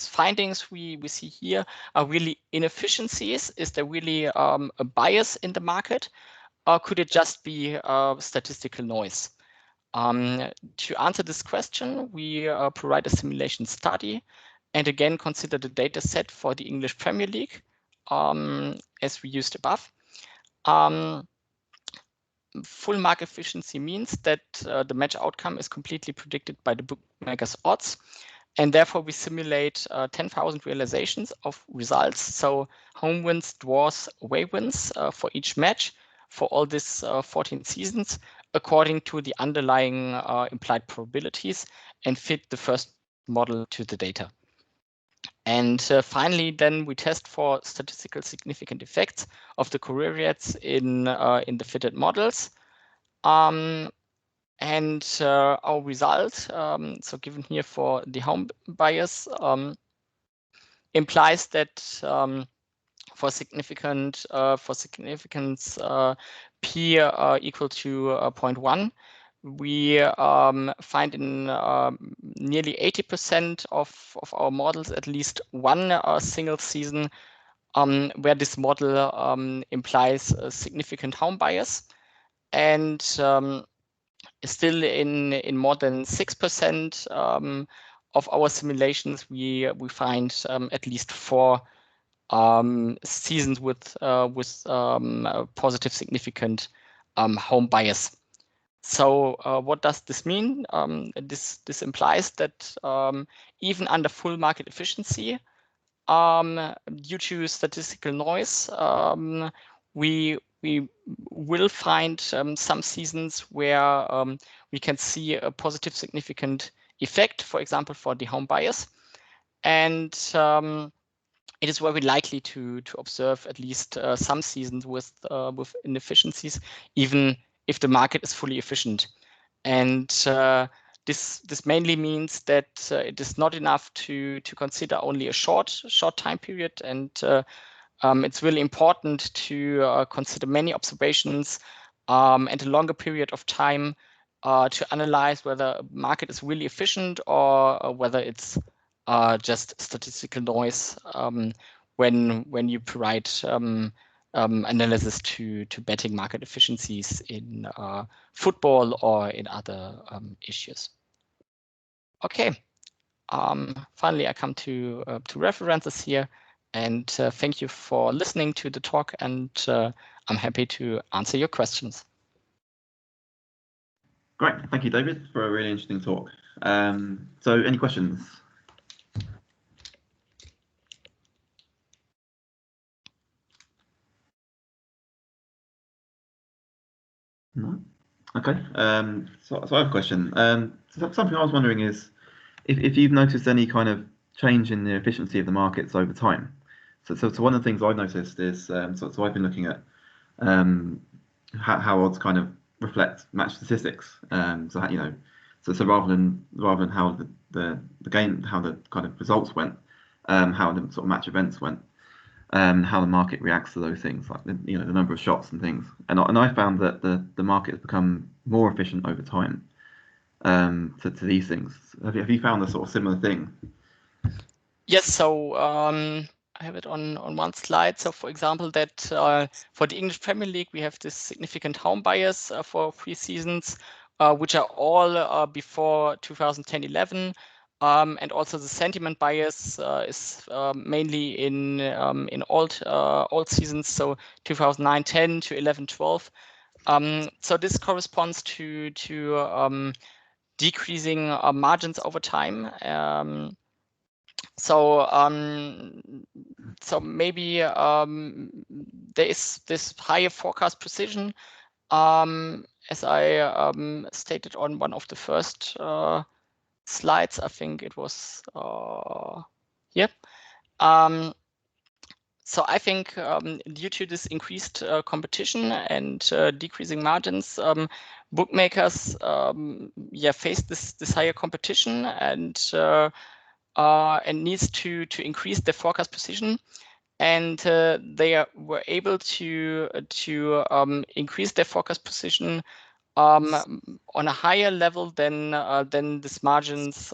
findings we see here are really inefficiencies? Is there really a bias in the market, or could it just be statistical noise? To answer this question, we provide a simulation study and again consider the data set for the English Premier League as we used above. Full mark efficiency means that the match outcome is completely predicted by the bookmaker's odds, and therefore we simulate 10,000 realizations of results. So home wins, draws, away wins for each match for all these 14 seasons according to the underlying implied probabilities and fit the first model to the data. And finally, then we test for statistical significant effects of the covariates in the fitted models. And our result, so given here for the home bias, implies that for significance p equal to 0.1, we find in nearly 80% of our models at least one single season where this model implies a significant home bias, and still in more than 6% of our simulations we find at least 4 seasons with positive significant home bias. So what does this mean? This implies that even under full market efficiency, due to statistical noise, we will find some seasons where we can see a positive significant effect, for example, for the home bias, and it is very likely to observe at least some seasons with inefficiencies, even if the market is fully efficient. And this mainly means that it is not enough to consider only a short time period, and it's really important to consider many observations and a longer period of time to analyze whether a market is really efficient or whether it's just statistical noise when you provide analysis to betting market efficiencies in football or in other issues. Okay. Finally, I come to references here, and thank you for listening to the talk, and I'm happy to answer your questions. Great, thank you, David, for a really interesting talk. So, any questions? No. Okay. So I have a question. So something I was wondering is if you've noticed any kind of change in the efficiency of the markets over time. So one of the things I've noticed is so I've been looking at how odds kind of reflect match statistics. So you know, so rather than how the game, how the kind of results went, how the sort of match events went, how the market reacts to those things, like the number of shots and things. And I found that the market has become more efficient over time to these things. Have you found a sort of similar thing? Yes. So I have it on one slide. So for example, that for the English Premier League, we have this significant home bias for 3 seasons, which are all before 2010-11. And also the sentiment bias is mainly in old seasons, so 2009-10 to 11-12. So this corresponds to decreasing margins over time. So maybe there is this higher forecast precision, as I stated on one of the first slides. I think it was here. So I think due to this increased competition and decreasing margins, bookmakers face this higher competition and needs to increase their forecast precision, and they were able to increase their forecast precision on a higher level than this margins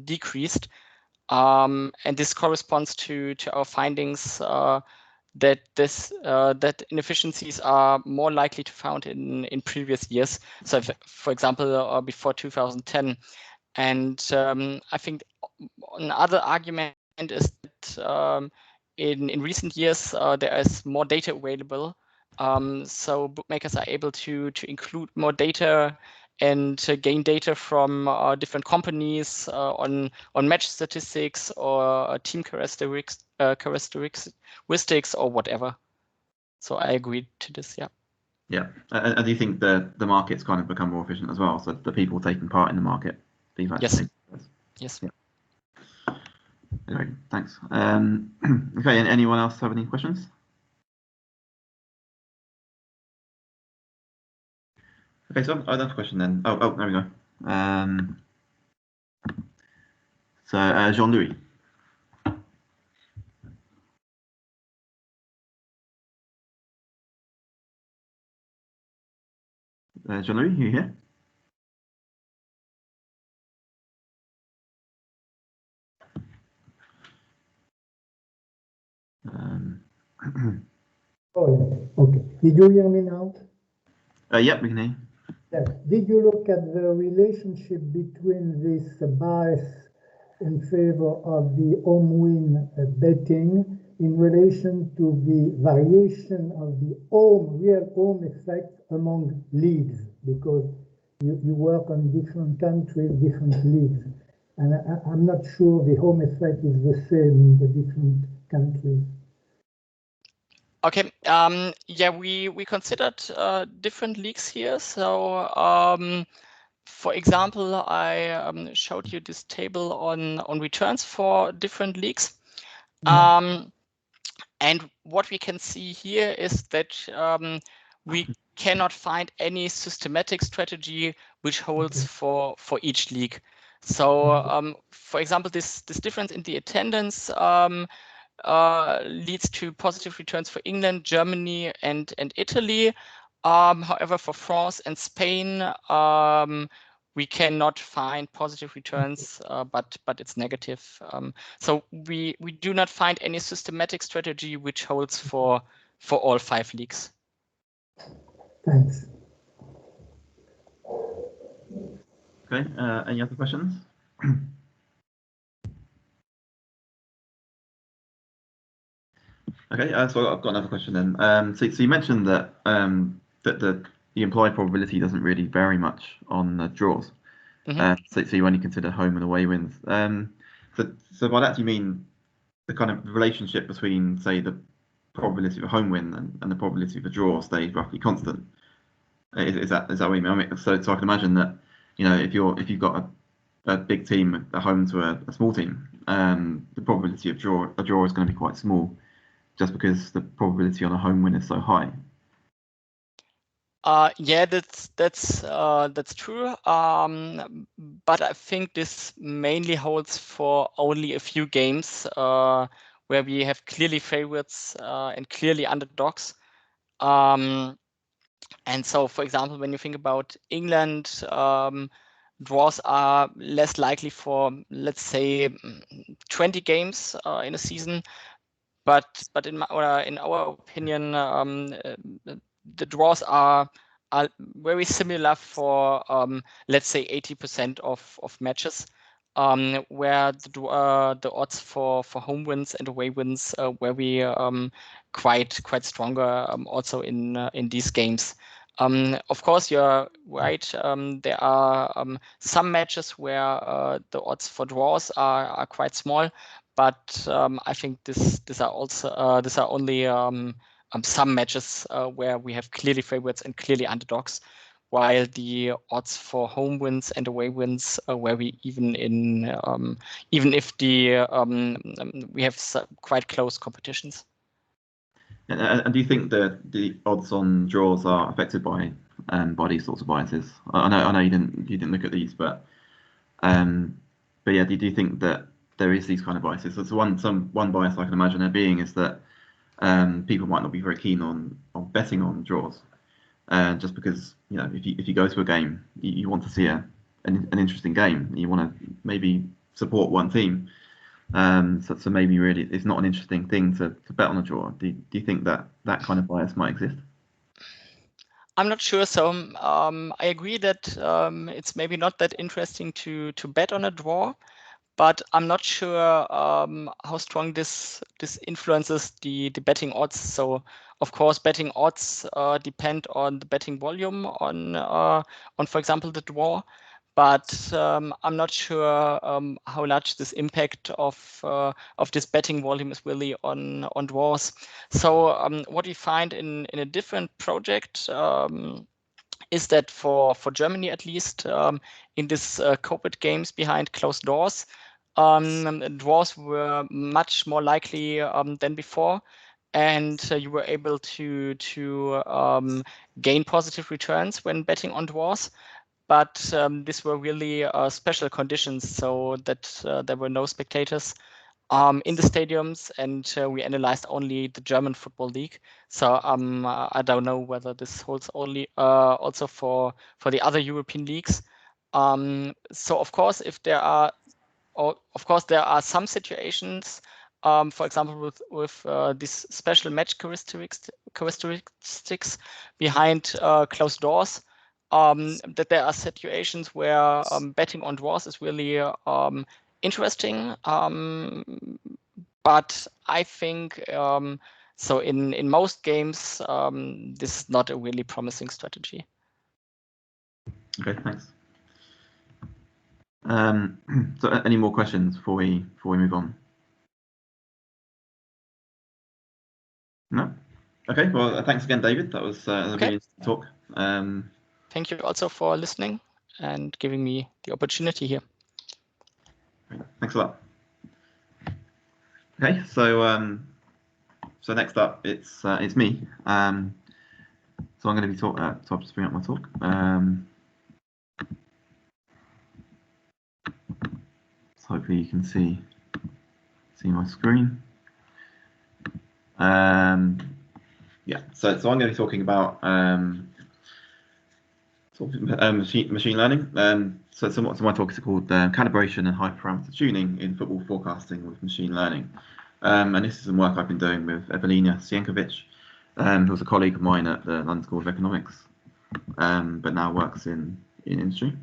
decreased, and this corresponds to our findings that that inefficiencies are more likely to found in previous years. So, for example, before 2010. And I think another argument is that in recent years there is more data available, so bookmakers are able to include more data and gain data from different companies on match statistics or team characteristics or whatever. So I agree to this. Yeah. Yeah, and do you think the market's kind of become more efficient as well? So the people taking part in the market. Yes. Yes. Yeah. Anyway, thanks. Okay, and anyone else have any questions? Okay, so I have a question then. Oh, there we go. So Jean-Louis. Jean-Louis, you here? Oh, okay. Did you hear me now? Yep, we can hear you. Yes. Did you look at the relationship between this bias in favor of the home win betting in relation to the variation of the real home effect among leagues? Because you work on different countries, different leagues, and I'm not sure the home effect is the same in the different countries. Okay. Yeah, we considered different leagues here. So, for example, I showed you this table on returns for different leagues. And what we can see here is that we cannot find any systematic strategy which holds for each league. So, for example, this difference in the attendance leads to positive returns for England, Germany, and Italy. However, for France and Spain, we cannot find positive returns, but it's negative. So we do not find any systematic strategy which holds for all 5 leagues. Thanks. Okay. Any other questions? Okay, so I've got another question then. So you mentioned that that the implied probability doesn't really vary much on the draws. So you only consider home and away wins. So by that do you mean the kind of relationship between, say, the probability of a home win and the probability of a draw stays roughly constant? Is that what you mean? I mean, so I can imagine that, you know, if you've got a big team at home to a small team, the probability of a draw is going to be quite small, just because the probability on a home win is so high. Yeah, that's true. But I think this mainly holds for only a few games where we have clearly favorites and clearly underdogs. And so, for example, when you think about England, draws are less likely for, let's say, 20 games in a season. But in our opinion, the draws are very similar for let's say 80% of matches, where the odds for home wins and away wins were very quite stronger also in these games. Of course, you're right. There are some matches where the odds for draws are quite small, but I think these are only some matches where we have clearly favorites and clearly underdogs, while the odds for home wins and away wins where we even if we have quite close competitions. And do you think that the odds on draws are affected by these sorts of biases? I know you didn't look at these, but yeah, do you think that there is these kind of biases? So one bias I can imagine there being is that people might not be very keen on betting on draws, just because, you know, if you go to a game, you want to see an interesting game. You want to maybe support one team. So maybe really it's not an interesting thing to bet on a draw. Do you think that kind of bias might exist? I'm not sure. So I agree that it's maybe not that interesting to bet on a draw, but I'm not sure how strong this influences the betting odds. So of course, betting odds depend on the betting volume on for example the draw. But I'm not sure how large this impact of this betting volume is really on draws. So what we find in a different project is that for Germany at least, in this COVID games behind closed doors, draws were much more likely than before. And you were able to gain positive returns when betting on draws. But these were really special conditions, so that there were no spectators in the stadiums, and we analyzed only the German Football League. So I don't know whether this holds only also for the other European leagues. So of course, there are some situations, for example, with these special match characteristics behind closed doors, that there are situations where betting on draws is really interesting. But I think so in most games, this is not a really promising strategy. Okay, thanks. So any more questions before we move on? No? Okay, well, thanks again, David. That was a really interesting talk. Thank you also for listening and giving me the opportunity here. Great. Thanks a lot. Okay, so next up it's me. So I'm going to be talking. So I'll just bring up my talk. So hopefully you can see my screen. Yeah. So I'm going to be talking about machine learning. So my talk is called Calibration and Hyperparameter Tuning in Football Forecasting with Machine Learning. And this is some work I've been doing with Ewelina Sienkiewicz, who was a colleague of mine at the London School of Economics, but now works in industry.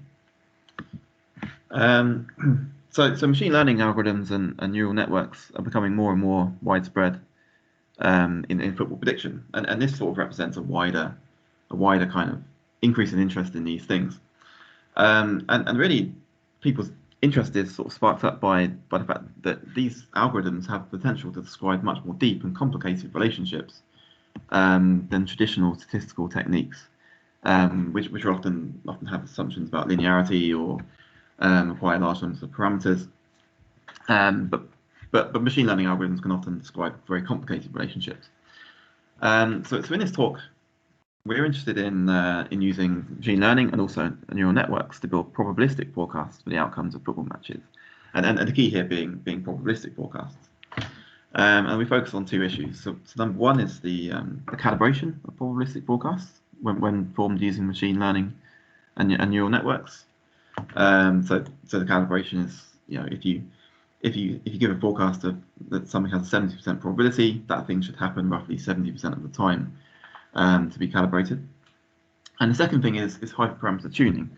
So machine learning algorithms and neural networks are becoming more and more widespread in football prediction, and this sort of represents a wider kind of increase in interest in these things, and really people's interest is sort of sparked up by the fact that these algorithms have potential to describe much more deep and complicated relationships than traditional statistical techniques, which are often have assumptions about linearity or require large numbers of parameters, but machine learning algorithms can often describe very complicated relationships. So in this talk, we're interested in using machine learning and also neural networks to build probabilistic forecasts for the outcomes of football matches, and the key here being probabilistic forecasts. And we focus on two issues. So number one is the calibration of probabilistic forecasts when formed using machine learning and neural networks. So the calibration is, if you give a forecast that something has a 70% probability, that thing should happen roughly 70% of the time to be calibrated. And the second thing is hyperparameter tuning.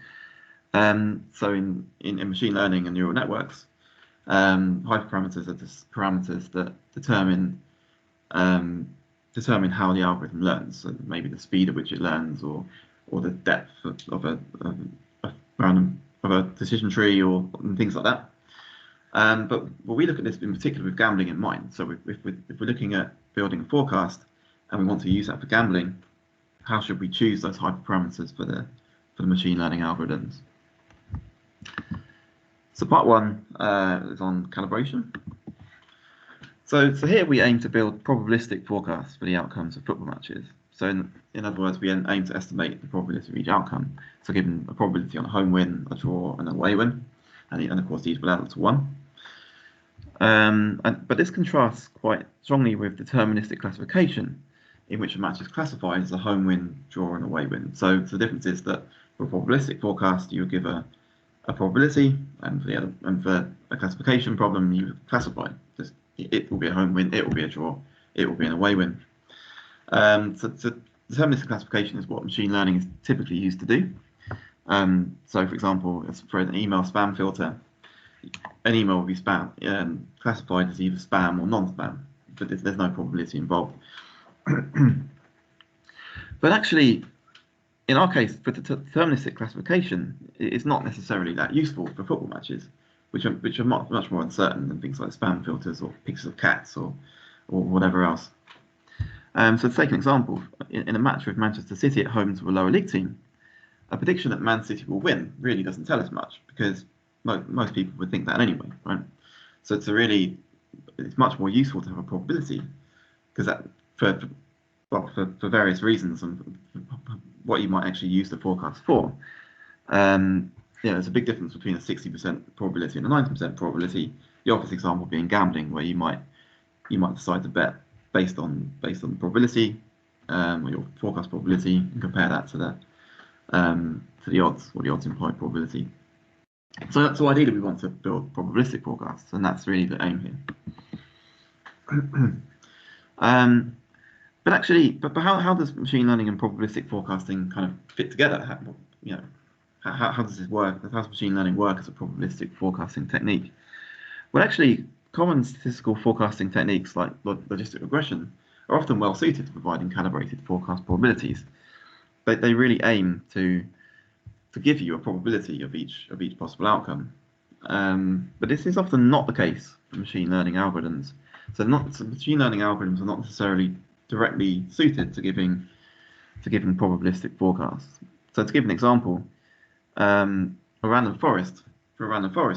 So in machine learning and neural networks, hyperparameters are just parameters that determine how the algorithm learns. So maybe the speed at which it learns, or the depth of a decision tree, or things like that. But we look at this in particular with gambling in mind. So if we're looking at building a forecast and we want to use that for gambling, how should we choose those hyperparameters for the machine learning algorithms? So part one is on calibration. So here we aim to build probabilistic forecasts for the outcomes of football matches. So in other words, we aim to estimate the probability of each outcome. So given a probability on a home win, a draw, and an away win, and of course these will add up to 1. But this contrasts quite strongly with deterministic classification, in which a match is classified as a home win, draw, and away win. So the difference is that for a probabilistic forecast, you would give a probability, and for a classification problem, you classify. Just it will be a home win, it will be a draw, it will be an away win. So deterministic classification is what machine learning is typically used to do. So for example, for an email spam filter, an email will be classified as either spam or non-spam, but there's no probability involved. But actually, in our case, for deterministic classification, it's not necessarily that useful for football matches, which are much more uncertain than things like spam filters or pictures of cats or whatever else. So to take an example, in a match with Manchester City at home to a lower league team, a prediction that Man City will win really doesn't tell us much, because most people would think that anyway, right? So it's much more useful to have a probability, because that for various reasons and what you might actually use the forecast for. There's a big difference between a 60% probability and a 90% probability. The obvious example being gambling, where you might decide to bet based on the probability, or your forecast probability, and compare that to the odds, or the odds implied probability. So ideally we want to build probabilistic forecasts, and that's really the aim here. But how does machine learning and probabilistic forecasting kind of fit together? How does this work? How does machine learning work as a probabilistic forecasting technique? Well, actually, common statistical forecasting techniques like logistic regression are often well suited to providing calibrated forecast probabilities. They really aim to give you a probability of each possible outcome. But this is often not the case for machine learning algorithms. So machine learning algorithms are not necessarily directly suited to giving probabilistic forecasts. So to give an example, for a random forest,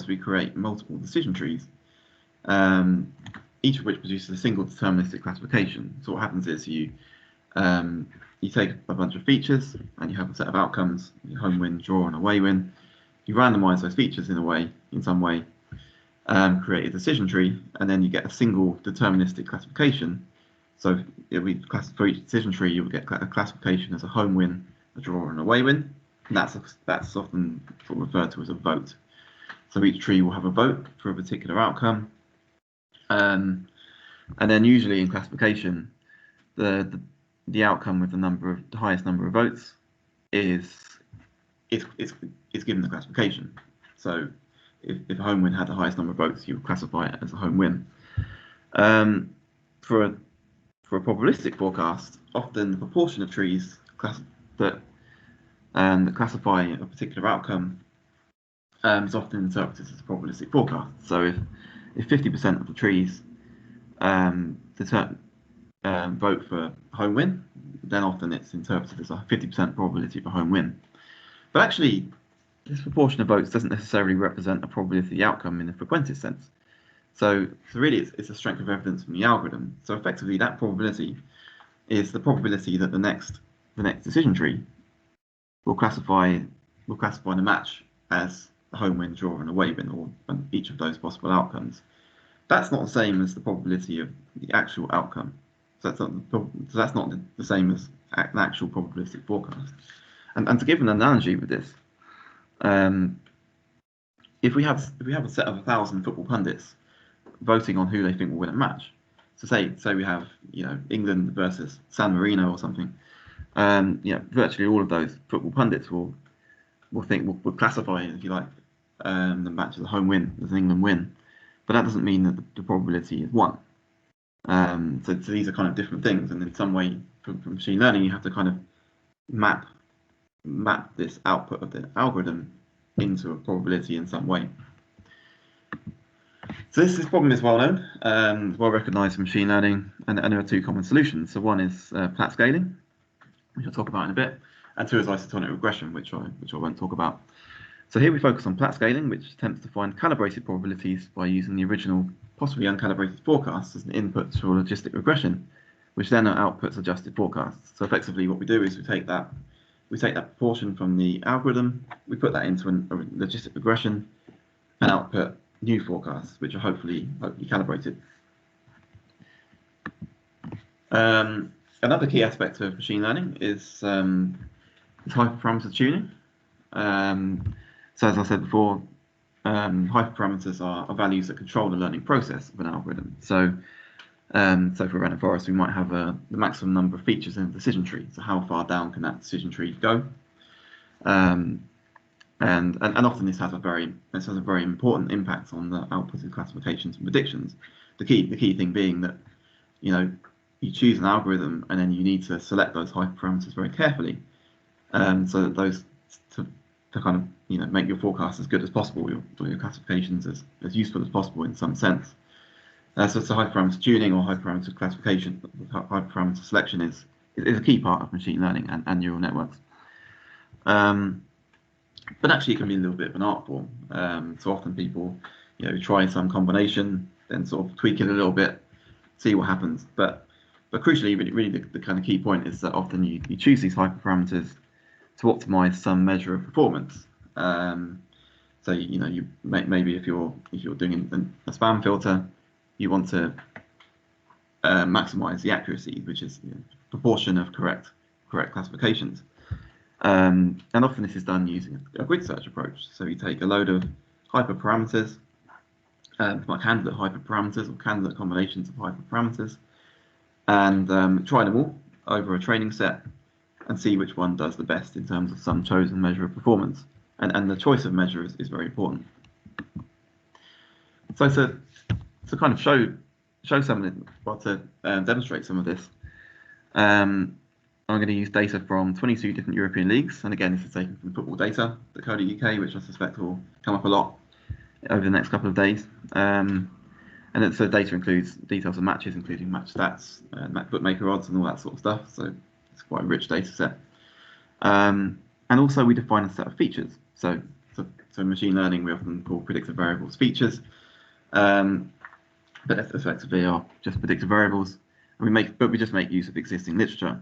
we create multiple decision trees, each of which produces a single deterministic classification. So what happens is you take a bunch of features and you have a set of outcomes: home win, draw, and away win. You randomize those features in some way, create a decision tree, and then you get a single deterministic classification. So for each decision tree, you will get a classification as a home win, a draw, and away win. that's often sort of referred to as a vote. So each tree will have a vote for a particular outcome, and then usually in classification, the outcome with the highest number of votes is given the classification. So if a home win had the highest number of votes, you would classify it as a home win. For a probabilistic forecast, often the proportion of trees that classify a particular outcome is often interpreted as a probabilistic forecast. So if 50% of the trees vote for home win, then often it's interpreted as a 50% probability of a home win. But actually, this proportion of votes doesn't necessarily represent a probability of the outcome in the frequentist sense. So really, it's a strength of evidence from the algorithm. So effectively, that probability is the probability that the next decision tree will classify the match as a home win, draw, and away win, or each of those possible outcomes. That's not the same as the probability of the actual outcome. So that's not the same as an actual probabilistic forecast. And to give an analogy with this, if we have a set of 1,000 football pundits voting on who they think will win a match, so say we have England versus San Marino or something, virtually all of those football pundits will classify, if you like, the match as a home win, as an England win, but that doesn't mean that the probability is 1. So these are kind of different things, and in some way, from machine learning, you have to kind of map this output of the algorithm into a probability in some way. So this problem is well known, well recognized in machine learning, and there are two common solutions. So one is Platt scaling, which I'll talk about in a bit, and two is isotonic regression, which I won't talk about. So here we focus on Platt scaling, which attempts to find calibrated probabilities by using the original, possibly uncalibrated forecasts as an input to a logistic regression, which then outputs adjusted forecasts. So effectively, what we do is we take that proportion from the algorithm, we put that into a logistic regression, and output new forecasts, which are hopefully calibrated. Another key aspect of machine learning is hyperparameter tuning. So as I said before, hyperparameters are values that control the learning process of an algorithm. So for random forest, we might have the maximum number of features in a decision tree. So how far down can that decision tree go? And often this has a very important impact on the output of classifications and predictions. The key thing being that you choose an algorithm and then you need to select those hyperparameters very carefully, so that those to kind of make your forecast as good as possible, your classifications as useful as possible in some sense. So hyperparameter tuning or hyperparameter classification, hyperparameter selection is a key part of machine learning and neural networks. But actually, it can be a little bit of an art form. So often people, try some combination, then sort of tweak it a little bit, see what happens. But crucially, really the kind of key point is that often you choose these hyperparameters to optimize some measure of performance. So you maybe if you're doing a spam filter, you want to maximize the accuracy, which is proportion of correct classifications. And often this is done using a grid search approach. So you take a load of hyperparameters, like candidate hyperparameters or candidate combinations of hyperparameters, and try them all over a training set and see which one does the best in terms of some chosen measure of performance. And the choice of measure is very important. So to kind of show some of it, or to demonstrate some of this, I'm going to use data from 22 different European leagues, and again, this is taken from footballdata.co.uk, which I suspect will come up a lot over the next couple of days. And so data includes details of matches, including match stats, bookmaker odds, and all that sort of stuff. So it's quite a rich data set. And also we define a set of features. So in machine learning, we often call predictive variables features, but effectively are just predictive variables. And we just make use of existing literature.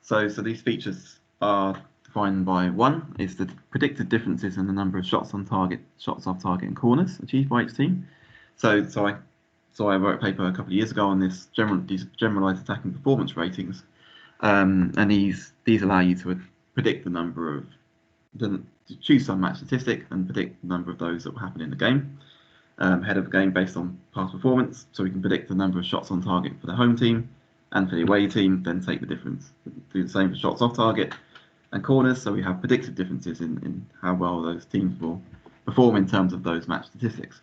So these features are defined by one is the predicted differences in the number of shots on target, shots off target, and corners achieved by each team. So I wrote a paper a couple of years ago on these generalized attacking performance ratings, and these allow you to predict the number of choose some match statistic and predict the number of those that will happen in the game ahead of the game based on past performance. So we can predict the number of shots on target for the home team and for the away team, then take the difference. Do the same for shots off target and corners. So we have predicted differences in how well those teams will perform in terms of those match statistics.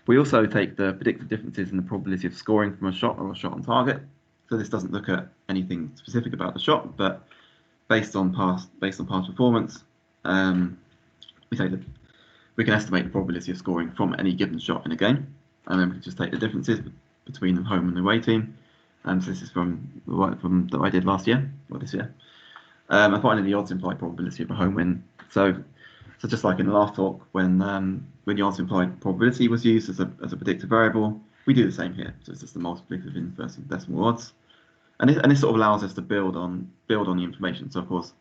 We also take the predicted differences in the probability of scoring from a shot or a shot on target. So this doesn't look at anything specific about the shot, but based on past performance, we say that we can estimate the probability of scoring from any given shot in a game, and then we can just take the differences between the home and the away team. And so this is from that I did last year or this year. And finally, the odds implied probability of a home win. So just like in the last talk, when the odds implied probability was used as a predictor variable, we do the same here. So it's just the multiplicative inverse of decimal odds, and this sort of allows us to build on the information. So of course,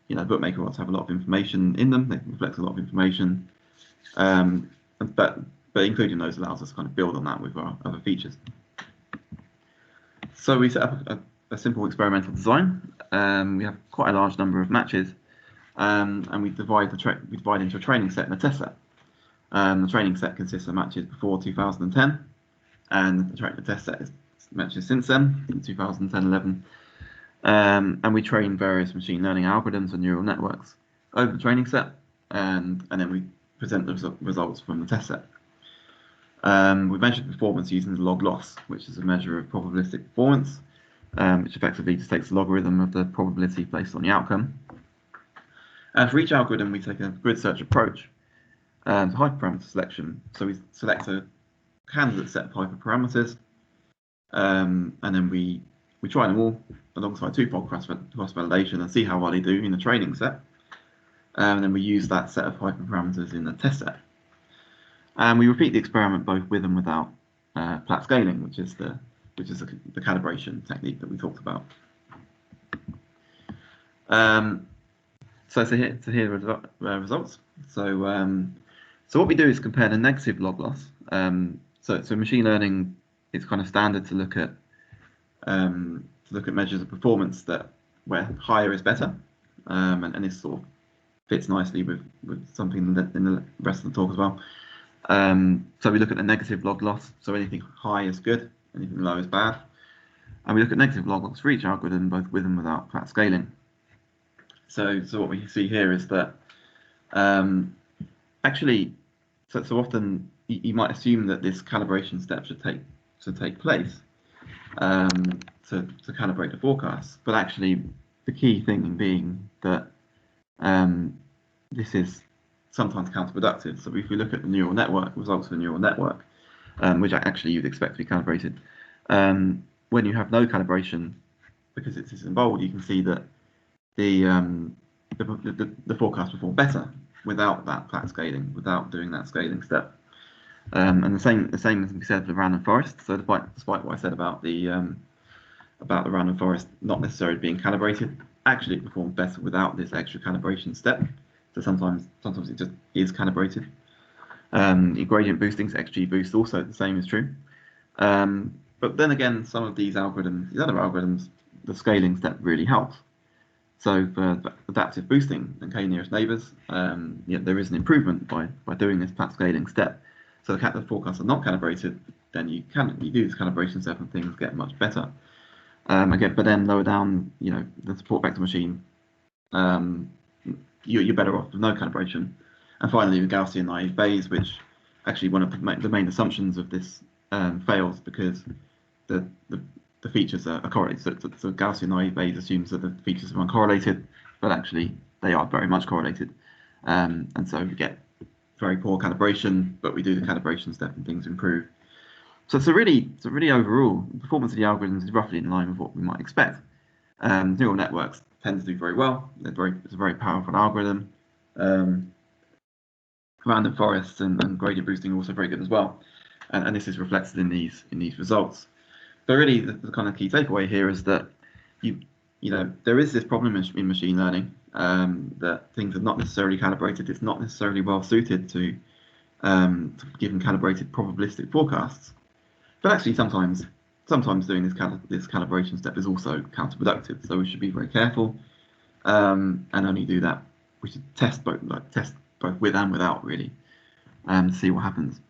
bookmaker odds have a lot of information in them. They reflect a lot of information, but including those allows us to kind of build on that with our other features. So we set up a simple experimental design. We have quite a large number of matches, and we divide into a training set and a test set. The training set consists of matches before 2010, and the test set is matches since then, in 2010-11. And we train various machine learning algorithms and neural networks over the training set, and then we present the results from the test set. We measured performance using the log loss, which is a measure of probabilistic performance, which effectively just takes the logarithm of the probability based on the outcome. And for each algorithm, we take a grid search approach to hyperparameter selection. So we select a candidate set of hyperparameters, and then we try them all alongside two-fold cross-validation and see how well they do in the training set. And then we use that set of hyperparameters in the test set. And we repeat the experiment both with and without flat scaling, which is the calibration technique that we talked about. So here are the results. So what we do is compare the negative log loss. So machine learning, it's kind of standard to look at measures of performance where higher is better, and this sort of fits nicely with something that in the rest of the talk as well. So we look at the negative log loss. So anything high is good, anything low is bad. And we look at negative log loss for each algorithm, both with and without flat scaling. So what we see here is that actually, so often you might assume that this calibration step should take place to calibrate the forecast, but actually the key thing being that this is sometimes counterproductive. So if we look at the neural network results of the neural network, which actually you'd expect to be calibrated, when you have no calibration, because it's in bold, you can see that the forecast perform better without that flat scaling, without doing that scaling step. And the same as can be said for the random forest. So despite what I said about the random forest not necessarily being calibrated, actually it performs better without this extra calibration step. So sometimes it just is calibrated. Gradient boosting, XG boost, also the same is true. But then again, some of these algorithms, these other algorithms, the scaling step really helps. So for adaptive boosting and k-nearest neighbours, there is an improvement by doing this flat scaling step. So the forecasts are not calibrated, then you do this calibration step and things get much better. Again, but then lower down, the support vector machine, you're better off with no calibration. And finally, the Gaussian naive Bayes, which actually one of the main assumptions of this fails because the features are correlated. So Gaussian naive Bayes assumes that the features are uncorrelated, but actually they are very much correlated. And so we get very poor calibration, but we do the calibration step and things improve. So really overall, the performance of the algorithms is roughly in line with what we might expect. Neural networks tend to do very well. It's a very powerful algorithm. Random forests and gradient boosting are also very good as well, and this is reflected in these results. So really, the kind of key takeaway here is that there is this problem in machine learning that things are not necessarily calibrated. It's not necessarily well suited to giving calibrated probabilistic forecasts. But actually, sometimes doing this calibration step is also counterproductive. So we should be very careful and only do that. test both with and without really, to see what happens.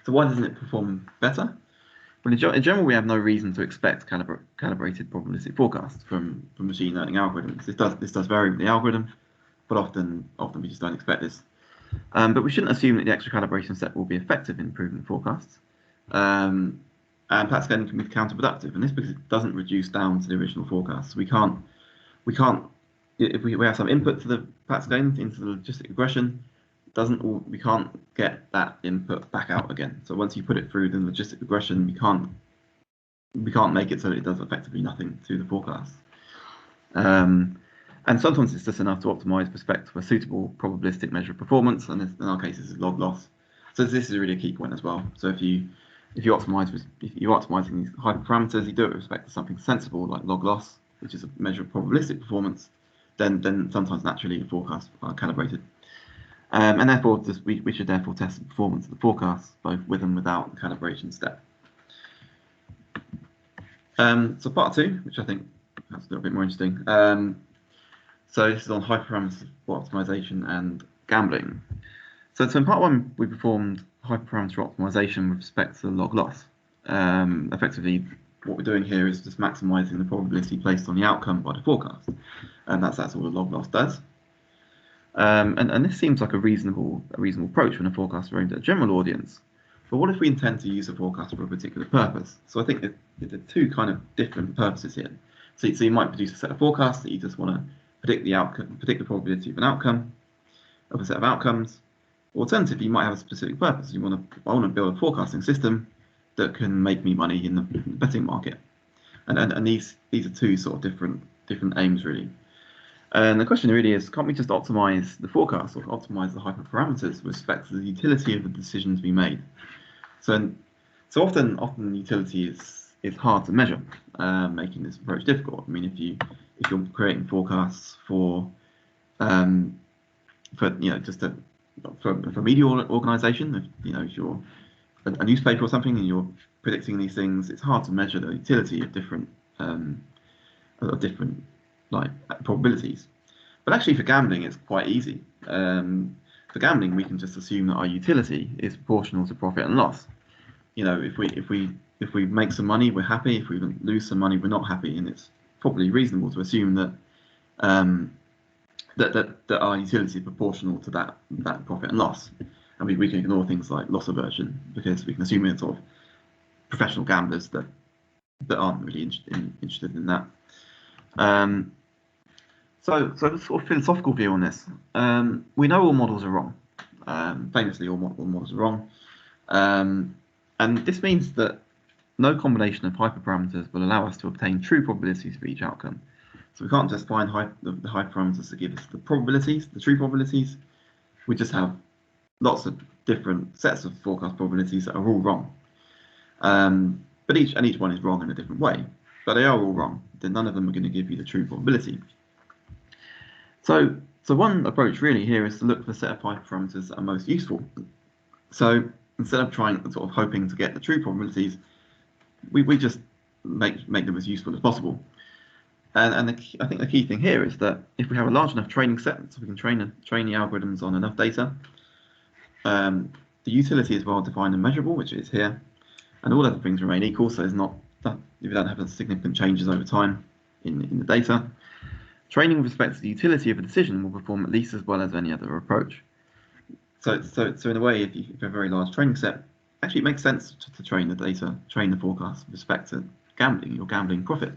So why doesn't it perform better? Well, in general, we have no reason to expect calibrated probabilistic forecasts from machine learning algorithms. This does vary with the algorithm, but often we just don't expect this. But we shouldn't assume that the extra calibration step will be effective in improving forecasts. And pat scaling can be counterproductive, and this because it doesn't reduce down to the original forecast. We can't if we have some input to the pat scaling into the logistic regression, we can't get that input back out again. So once you put it through the logistic regression, we can't make it so that it does effectively nothing to the forecast. And sometimes it's just enough to optimize respect to a suitable probabilistic measure of performance, and in our case, this is log loss. So this is really a key point as well. So if you're optimizing these hyperparameters, you do it with respect to something sensible like log loss, which is a measure of probabilistic performance, then sometimes naturally the forecasts are calibrated. And therefore, we should therefore test the performance of the forecast both with and without the calibration step. So part 2, which I think is a little bit more interesting. So this is on hyperparameter optimization and gambling. So in part 1, we performed hyperparameter optimization with respect to log loss. Effectively, what we're doing here is just maximizing the probability placed on the outcome by the forecast, and that's all the log loss does. And this seems like a reasonable approach when a forecast is aimed at a general audience. But what if we intend to use a forecast for a particular purpose? So I think that there are two kind of different purposes here. So you might produce a set of forecasts that you just want to predict the probability of an outcome, of a set of outcomes. Alternatively, you might have a specific purpose. I want to build a forecasting system that can make me money in the betting market. And these are two sort of different aims really. And the question really is, can't we just optimize the forecast or optimize the hyperparameters with respect to the utility of the decisions we made? So often utility is hard to measure, making this approach difficult. I mean, if you're creating forecasts for a media organization, if you're a newspaper or something and you're predicting these things, it's hard to measure the utility of different like probabilities. But actually for gambling it's quite easy. For gambling we can just assume that our utility is proportional to profit and loss. If we make some money, we're happy. If we lose some money, we're not happy, and it's probably reasonable to assume that that our utility is proportional to that profit and loss. And we can ignore things like loss aversion because we can assume it's sort of professional gamblers that aren't really interested in that. So the sort of philosophical view on this, we know all models are wrong. Famously, all models are wrong. And this means that no combination of hyperparameters will allow us to obtain true probabilities for each outcome. So we can't just find the hyperparameters that give us the probabilities, the true probabilities. We just have lots of different sets of forecast probabilities that are all wrong. But each one is wrong in a different way. But they are all wrong. Then none of them are going to give you the true probability. So one approach really here is to look for the set of hyperparameters that are most useful. So instead of hoping to get the true probabilities, we just make them as useful as possible. And I think the key thing here is that if we have a large enough training set, so we can train the algorithms on enough data, the utility is well defined and measurable, which is here, and all other things remain equal. So if you don't have significant changes over time in the data, training with respect to the utility of a decision will perform at least as well as any other approach. So in a way, if you have a very large training set, actually it makes sense to train the data, train the forecast with respect to gambling, your gambling profit,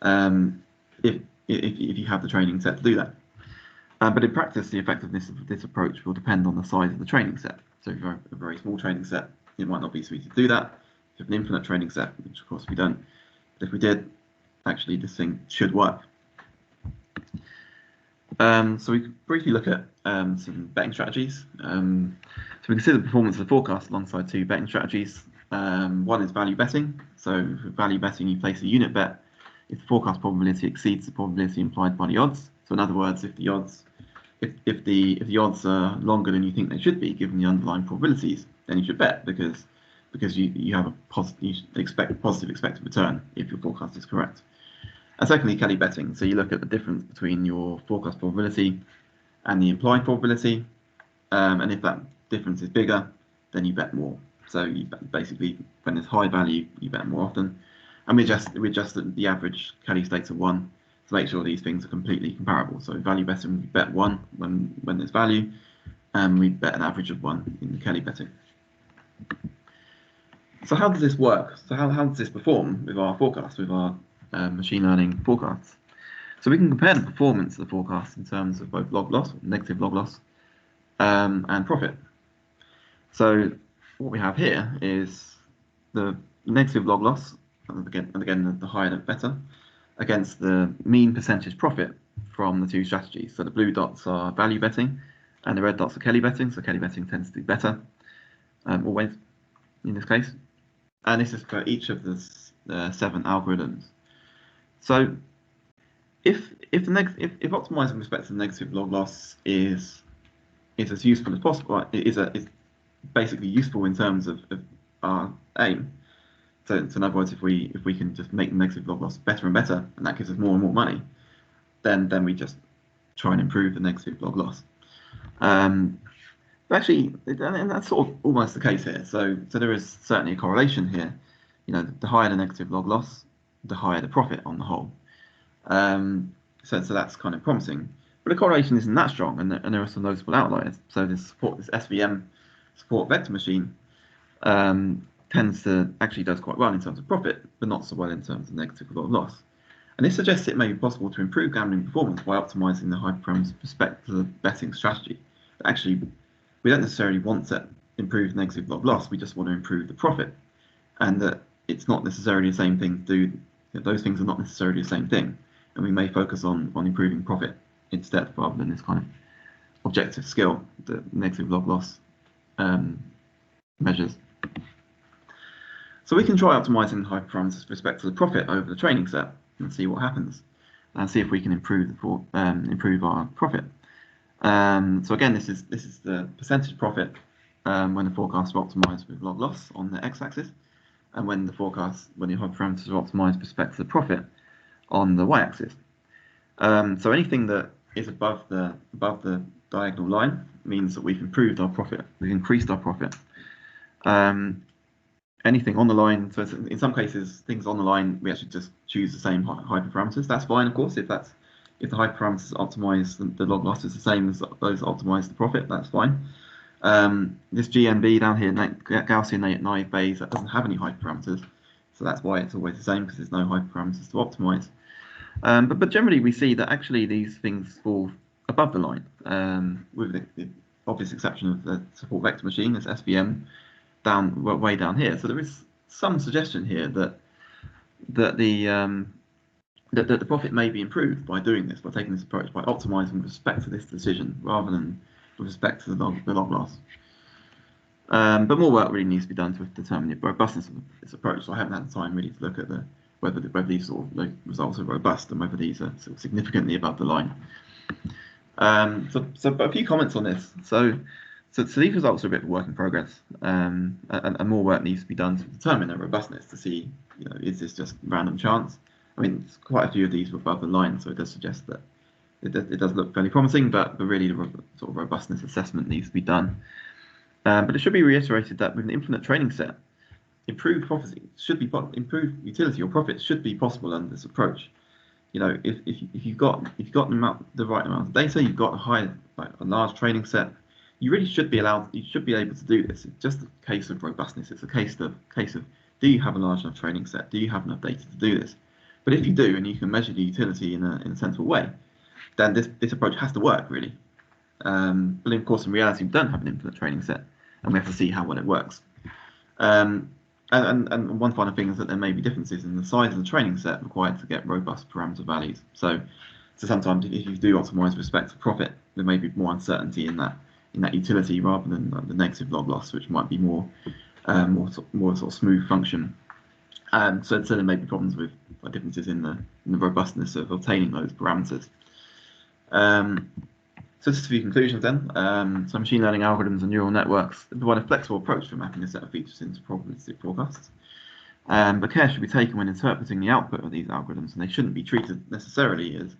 if you have the training set to do that. But in practice, the effectiveness of this approach will depend on the size of the training set. So if you have a very small training set, it might not be suited to do that. If you have an infinite training set, which of course we don't, but if we did, actually this thing should work. So we could briefly look at some betting strategies. So we consider the performance of the forecast alongside two betting strategies. One is value betting. So for value betting, you place a unit bet if the forecast probability exceeds the probability implied by the odds. So in other words, if the odds are longer than you think they should be, given the underlying probabilities, then you should bet because you have you expect a positive expected return if your forecast is correct. And secondly, Calibration. So you look at the difference between your forecast probability and the implied probability. And if that difference is bigger, then you bet more. So you basically, when there's high value, you bet more often. And we adjust the average Cali stakes of 1 to make sure these things are completely comparable. So value betting, we bet 1 when there's value, and we bet an average of 1 in the Cali betting. So how does this work? So how does this perform with our forecasts, with our machine learning forecasts? So we can compare the performance of the forecast in terms of both log loss, negative log loss, and profit. So what we have here is the negative log loss, and again the higher the better, against the mean percentage profit from the two strategies. So the blue dots are value betting, and the red dots are Kelly betting. So Kelly betting tends to do better, always in this case. And this is for each of the 7 algorithms. So if optimizing with respect to negative log loss is as useful as possible, is basically useful in terms of our aim. So in other words, if we can just make the negative log loss better and better, and that gives us more and more money, then we just try and improve the negative log loss. But actually, and that's sort of almost the case here. So there is certainly a correlation here. You know, the higher the negative log loss, the higher the profit on the whole. So that's kind of promising. But the correlation isn't that strong, and there are some noticeable outliers. So this SVM support vector machine does quite well in terms of profit, but not so well in terms of negative log loss. And this suggests it may be possible to improve gambling performance by optimizing the hyperparameter with respect to the betting strategy. But actually, we don't necessarily want to improve negative log loss. We just want to improve the profit, and that it's not necessarily the same thing to do. Those things are not necessarily the same thing, and we may focus on improving profit instead, rather than this kind of objective skill that negative log loss measures. So we can try optimizing the hyperparameters with respect to the profit over the training set and see what happens, and see if we can improve our profit. So again, this is the percentage profit when the forecasts are optimized with log loss on the x-axis, and when the hyperparameters are optimized with respect to the profit on the y-axis. So anything that is above the diagonal line means that we've improved our profit, we've increased our profit. Anything on the line, so in some cases, things on the line, we actually just choose the same hyperparameters. That's fine, of course, if the hyperparameters optimize the log loss is the same as those optimize the profit, that's fine. This GNB down here, Gaussian naive Bayes, that doesn't have any hyperparameters, so that's why it's always the same, because there's no hyperparameters to optimize. But generally, we see that actually these things fall above the line, with the obvious exception of the support vector machine, this SVM, way down here. So there is some suggestion here that the profit may be improved by doing this, by taking this approach, by optimizing with respect to this decision rather than with respect to the log loss. But more work really needs to be done to determine the robustness of this approach. So I haven't had the time really to look at whether these sort of results are robust and whether these are sort of significantly above the line. But a few comments on this. So these results are a bit of a work in progress, and more work needs to be done to determine their robustness, to see, is this just random chance? I mean, quite a few of these were above the line, so it does suggest that it does look fairly promising, but really the sort of robustness assessment needs to be done. But it should be reiterated that with an infinite training set, improved utility or profits should be possible under this approach. If you've got the right amount of data, you've got a large training set, you really should be able to do this. It's just a case of robustness. It's a case of do you have a large enough training set? Do you have enough data to do this? But if you do, and you can measure the utility in a sensible way, then this approach has to work, really. But of course, in reality, we don't have an infinite training set, and we have to see how well it works. And one final thing is that there may be differences in the size of the training set required to get robust parameter values. So sometimes if you do optimize with respect to profit, there may be more uncertainty in that utility rather than the negative log loss, which might be more sort of smooth function. So there may be problems with differences in the robustness of obtaining those parameters. So just a few conclusions then. So machine learning algorithms and neural networks provide a flexible approach for mapping a set of features into probabilistic forecasts. But care should be taken when interpreting the output of these algorithms, and they shouldn't be treated necessarily as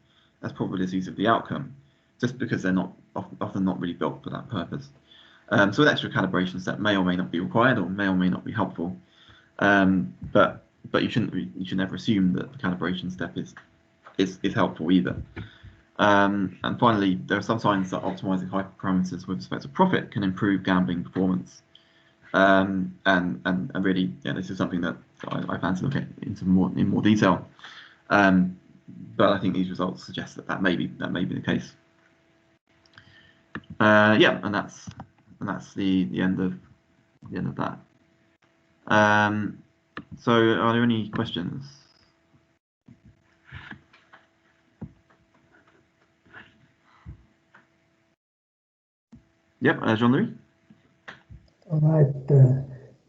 probabilities of the outcome. just because they're not often not really built for that purpose. So an extra calibration step may or may not be required, or may not be helpful. But you should never assume that the calibration step is helpful either. And finally, there are some signs that optimizing hyperparameters with respect to profit can improve gambling performance. And really, yeah, this is something that I plan to look at in more detail. But I think these results suggest that may be the case. Yeah, and that's the end of that. So, are there any questions? Yep, Jean-Louis. All right.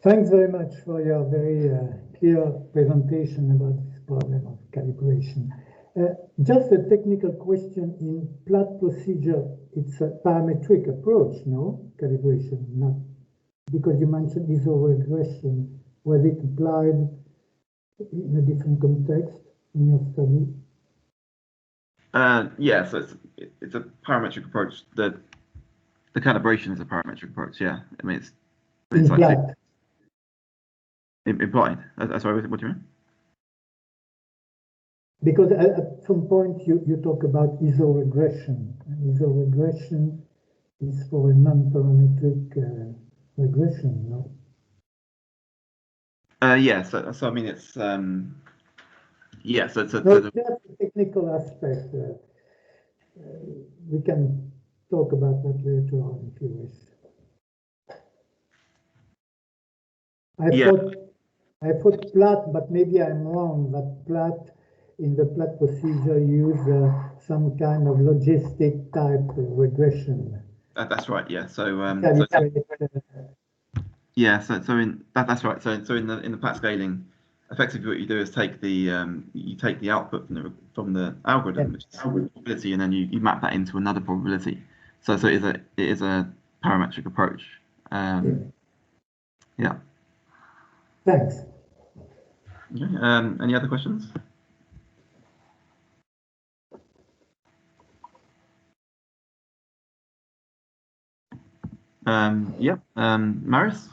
Thanks very much for your very clear presentation about this problem of calibration. Just a technical question. In plot procedure, it's a parametric approach, no? Calibration, not because you mentioned isoregression. Was it applied in a different context in your study? Yeah, so it's a parametric approach. The calibration is a parametric approach. Yeah, I mean it's Implied. Implied. Sorry, what do you mean? Because at some point you talk about isoregression. And isoregression is for a non-parametric regression, no? Yeah. So I mean it's yeah. So that's a technical aspect. We can talk about that later on if you wish. I thought plot, but maybe I'm wrong. That plot in the plot procedure use some kind of logistic type of regression. That's right. Yeah. So yeah. So in that's right. So in the plot scaling, effectively what you do is take the output from the algorithm, which is a probability, and then you map that into another probability. So it is a parametric approach. Yeah. Thanks. Okay. Any other questions? Yeah. Marius?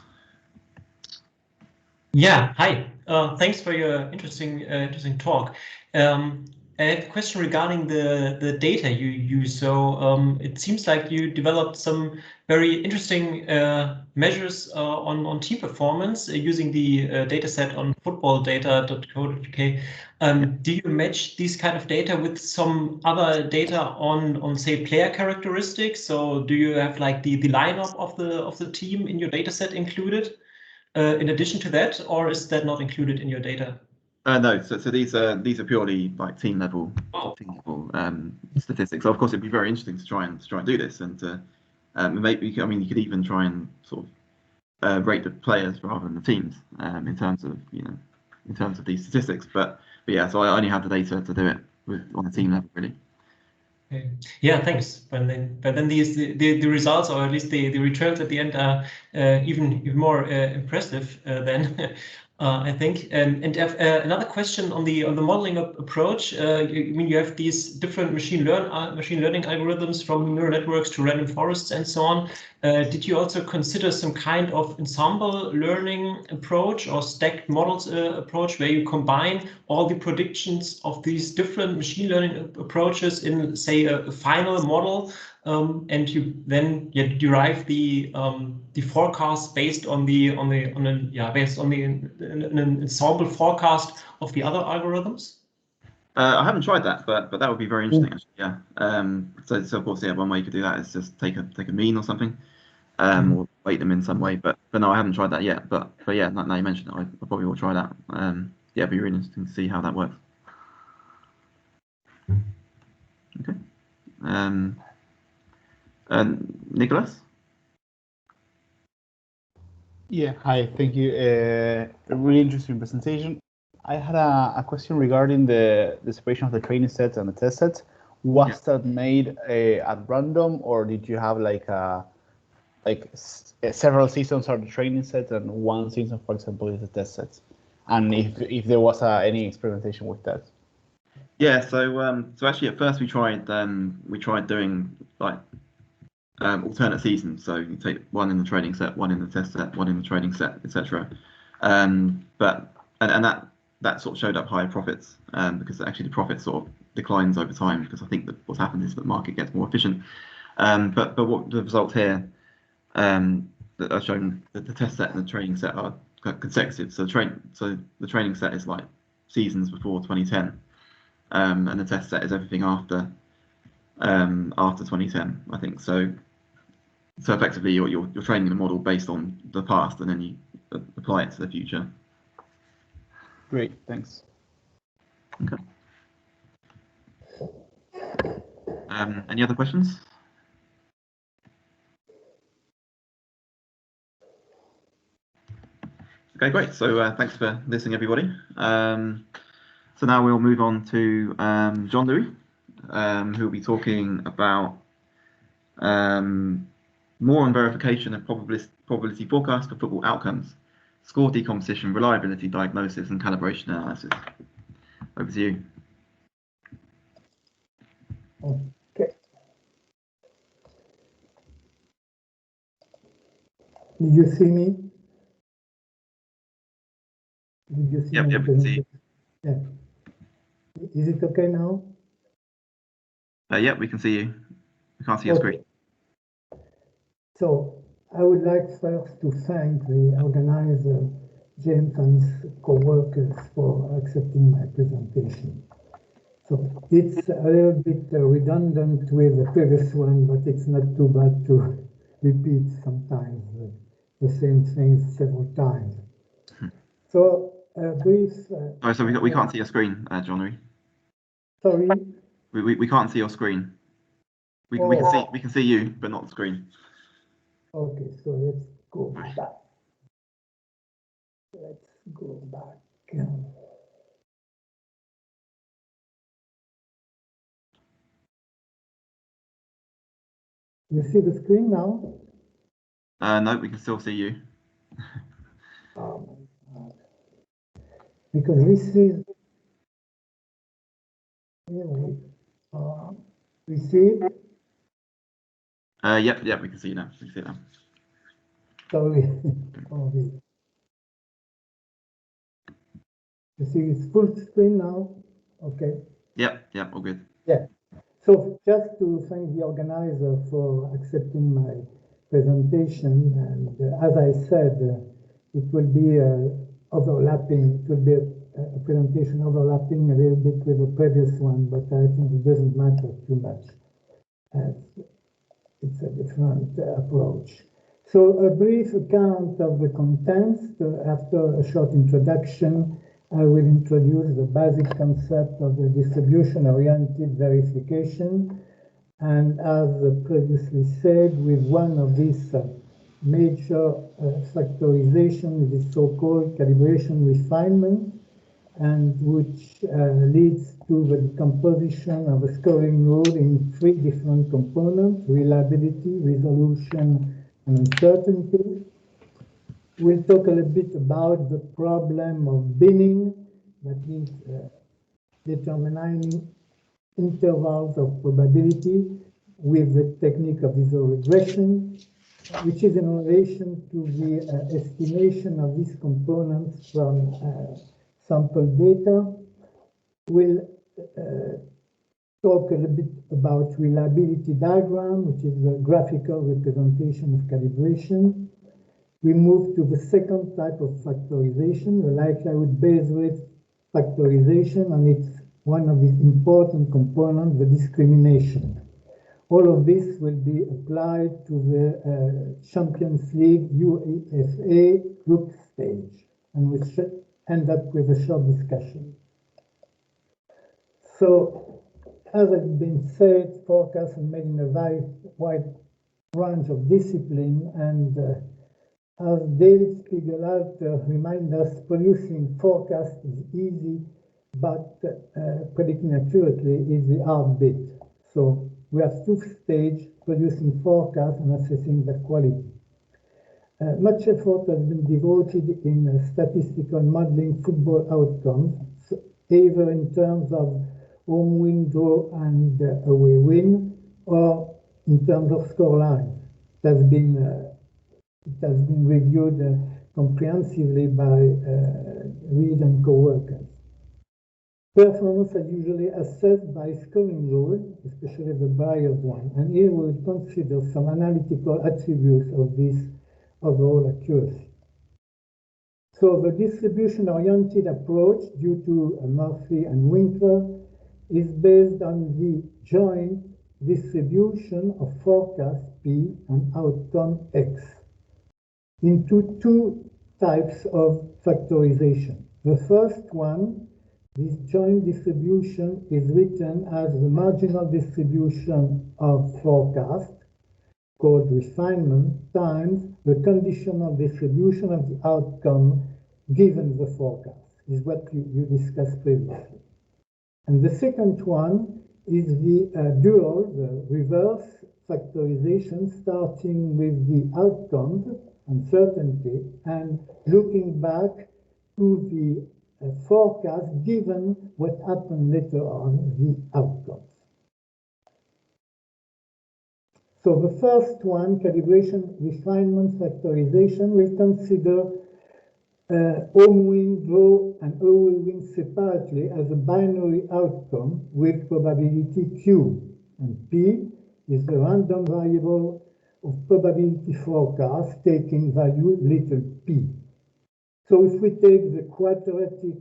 Yeah, hi. Thanks for your interesting talk. I have a question regarding the data you use. So it seems like you developed some very interesting measures on team performance using the data set on footballdata.co.uk. Do you match these kind of data with some other data on say player characteristics? So do you have like the lineup of the team in your data set included? In addition to that, or is that not included in your data? No. So these are purely like team level statistics. So of course, it'd be very interesting to try and do this, and maybe you could even try and sort of rate the players rather than the teams in terms of these statistics. But yeah, so I only have the data to do it on the team level really. Okay. Yeah, thanks. But then the results, or at least the returns at the end, are even more impressive than I think. And another question on the modeling approach. I mean, you have these different machine learning algorithms, from neural networks to random forests and so on. Did you also consider some kind of ensemble learning approach or stacked models approach, where you combine all the predictions of these different machine learning approaches in, say, a final model, and you then derive the forecast based on an ensemble forecast of the other algorithms? I haven't tried that, but that would be very interesting actually. Yeah. So of course, yeah, one way you could do that is just take a mean or something, or weight them in some way. But no, I haven't tried that yet. But yeah, now you mentioned it, I probably will try that. Yeah, it'd be really interesting to see how that works. Okay. Nicholas? Yeah, hi, thank you. A really interesting presentation. I had a question regarding the separation of the training sets and the test sets. Was that made at random, or did you have several seasons are the training sets and one season, for example, is the test sets? And if there was any experimentation with that? Yeah, so actually at first we tried doing like alternate seasons. So you take one in the training set, one in the test set, one in the training set, etc. But that sort of showed up higher profits because actually the profit sort of declines over time, because I think that what's happened is that the market gets more efficient. But what the results here that are shown, that the test set and the training set are consecutive. So the training set is like seasons before 2010, and the test set is everything after 2010, I think. So effectively you're training the model based on the past, and then you apply it to the future. Great, thanks. Okay. Any other questions? Okay, great. So thanks for listening, everybody. So now we'll move on to Jean-Louis, who will be talking about more on verification and probability forecast for football outcomes, score decomposition, reliability diagnosis, and calibration analysis. Over to you. Okay. Did you see me? Did you see Yep, me? we can see you. Yeah. Is it okay now? Yep, we can see you. We can't see your screen. So I would like first to thank the organizer, James, and his co-workers for accepting my presentation. So it's a little bit redundant with the previous one, but it's not too bad to repeat sometimes the same things several times. So brief. Oh, so we can't see your screen, Jean-Louis. Sorry. We can't see your screen. We can see you, but not the screen. Okay, so let's go back. Let's go back. You see the screen now? No, we can still see you. Because this is we see it. Yep, we can see you now. We can see it now. Sorry. Okay. You see it's full screen now? Okay. Yep, all good. Yeah. So just to thank the organizer for accepting my presentation, and as I said, it will be overlapping. It will be a presentation overlapping a little bit with the previous one, but I think it doesn't matter too much. It's a different approach. So a brief account of the contents. After a short introduction, I will introduce the basic concept of the distribution-oriented verification. And as previously said, with one of these major factorization, the so-called calibration refinement, and which leads to the decomposition of a scoring rule in 3 different components: reliability, resolution, and uncertainty. We'll talk a little bit about the problem of binning, that means determining intervals of probability with the technique of visual regression, which is in relation to the estimation of these components from sample data. We'll talk a little bit about reliability diagram, which is a graphical representation of calibration. We move to the second type of factorization, the likelihood-based rate factorization, and it's one of the important components, the discrimination. All of this will be applied to the Champions League UEFA group stage, and we should end up with a short discussion. So, as has been said, forecasts are made in a very wide range of discipline, and as David Spiegelalter reminds us, producing forecasts is easy, but predicting accurately is the hard bit. So we have 2 stages: producing forecasts and assessing their quality. Much effort has been devoted in statistical modeling football outcomes, either in terms of home win, draw, and away win, or in terms of score lines. It has been reviewed comprehensively by Reed and co-workers. Performance are usually assessed by scoring rules, especially the Bayes one, and here we will consider some analytical attributes of this overall accuracy. So the distribution-oriented approach, due to Murphy and Winkler, is based on the joint distribution of forecast P and outcome X into two types of factorization. The first one, this joint distribution, is written as the marginal distribution of forecast, called refinement, times the conditional distribution of the outcome given the forecast, is what you discussed previously. And the second one is the dual, the reverse factorization, starting with the outcomes, uncertainty, and looking back to the forecast given what happened later on, the outcomes. So the first one, calibration, refinement, factorization, will consider Ohmwin, draw, and Ewelina separately as a binary outcome with probability Q. And P is the random variable of probability forecast taking value little p. So if we take the quadratic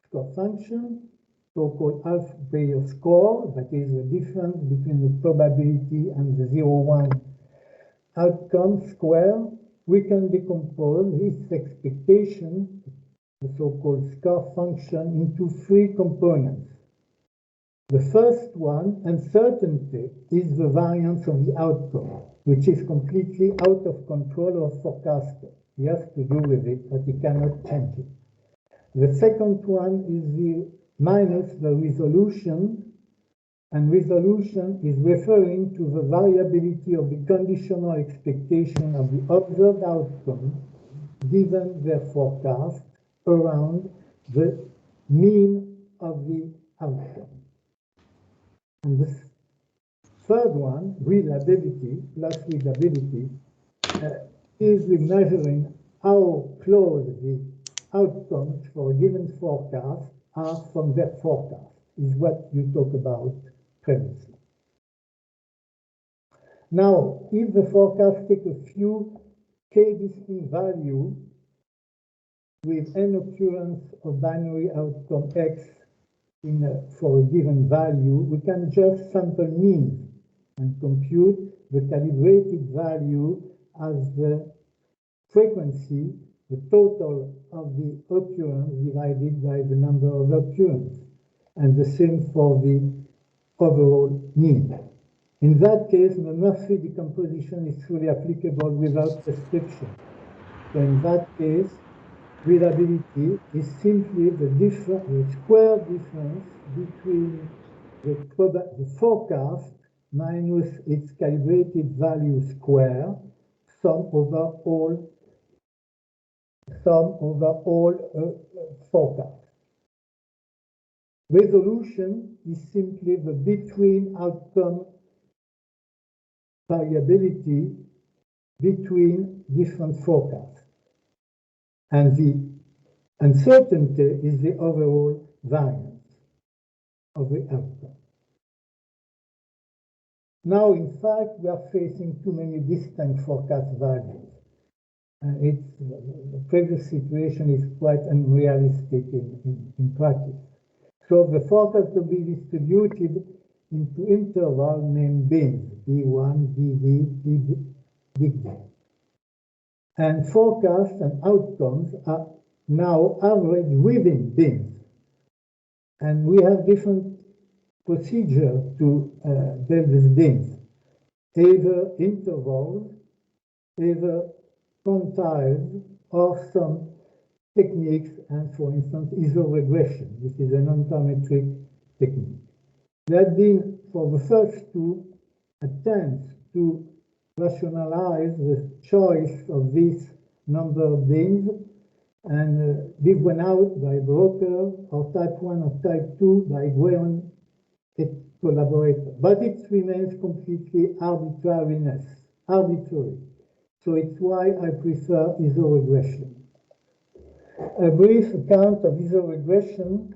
score function, so-called half-Bayer score, that is the difference between the probability and the 0-1 outcome square, we can decompose this expectation, the so-called score function, into three components. The first one, uncertainty, is the variance of the outcome, which is completely out of control of forecaster. He has to do with it, but he cannot change it. The second one is the minus the resolution, and resolution is referring to the variability of the conditional expectation of the observed outcome given their forecast around the mean of the outcome. And the third one, readability, plus readability, is measuring how close the outcomes for a given forecast are from their forecast, is what you talked about previously. Now, if the forecast takes a few k distinct values with n occurrence of binary outcome x for a given value, we can just sample means and compute the calibrated value as the frequency, the total of the occurrence divided by the number of occurrences, and the same for the overall mean. In that case, the Murphy decomposition is fully applicable without restriction. So in that case, readability is simply the square difference between the forecast minus its calibrated value square, sum over all forecast. Resolution is simply the between outcome variability between different forecasts. And the uncertainty is the overall variance of the outcome. Now, in fact, we are facing too many distinct forecast values. The previous situation is quite unrealistic in practice. So the forecast will be distributed into intervals named bins, B1, BD, BD. And forecasts and outcomes are now averaged within bins. And we have different procedures to build these bins, either intervals, either quantiles, or some techniques, and for instance, isoregression, which is a non-parametric technique. There have been, for the first two, attempts to rationalize the choice of this number of bins, and this went out by Broker, or type 1 or type 2 by Gueon collaborator, but it remains completely arbitrary. So it's why I prefer isoregression. A brief account of isoregression.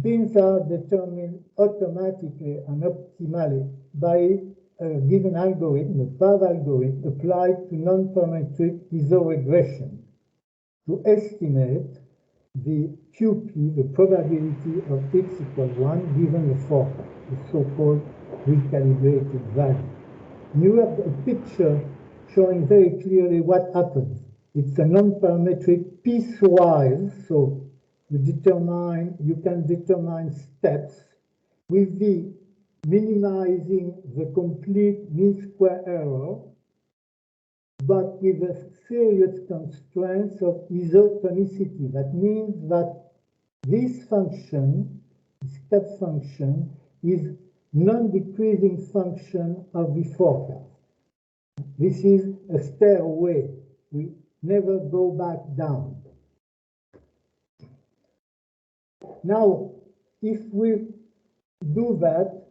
Bins are determined automatically and optimally by a given algorithm, a path algorithm, applied to non-parametric isoregression to estimate the QP, the probability of x equals 1 given the forecast, the so-called recalibrated value. And you have a picture showing very clearly what happens. It's a non-parametric piecewise, so you can determine steps with the minimizing the complete mean square error, but with a serious constraints of isotonicity. That means that this function, this step function, is non-decreasing function of the forecast. This is a stairway. We never go back down. Now, if we do that,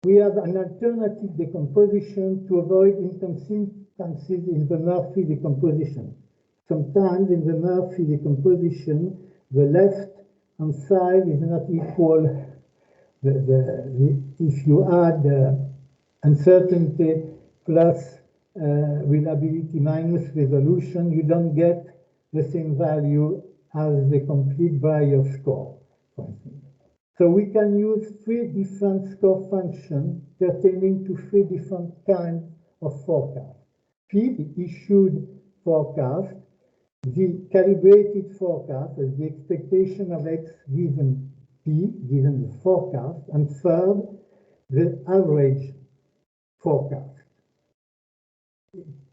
we have an alternative decomposition to avoid inconsistencies in the Murphy decomposition. Sometimes in the Murphy decomposition, the left-hand side is not equal. If you add uncertainty plus reliability minus resolution, you don't get the same value as the complete Bayer score, for instance. So we can use 3 different score functions pertaining to 3 different kinds of forecast. P, the issued forecast, the calibrated forecast as the expectation of X given P, given the forecast, and third, the average forecast,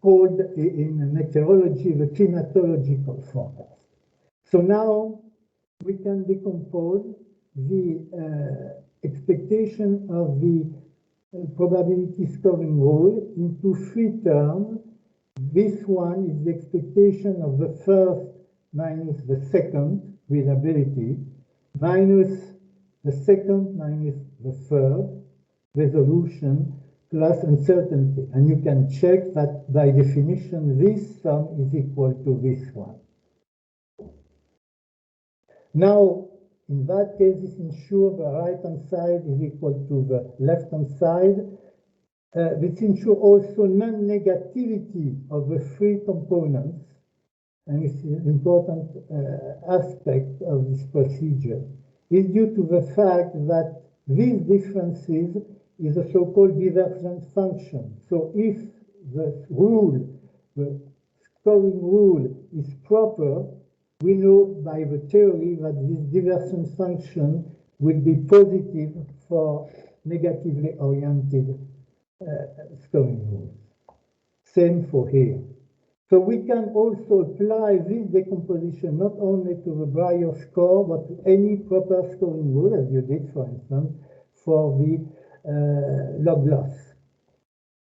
called in meteorology the climatological forecast. So now we can decompose the expectation of the probability scoring rule into 3 terms. This one is the expectation of the first minus the second reliability, minus the second minus the third resolution, plus uncertainty. And you can check that by definition this sum is equal to this one. Now, in that case, this ensures the right-hand side is equal to the left-hand side. This ensures also non-negativity of the 3 components, and it's an important aspect of this procedure. Is due to the fact that these differences is a so-called divergent function. So if the rule, the scoring rule is proper, we know by the theory that this divergence function will be positive for negatively oriented scoring rules. Same for here. So we can also apply this decomposition not only to the Bayer score, but to any proper scoring rule, as you did, for instance, for the log loss.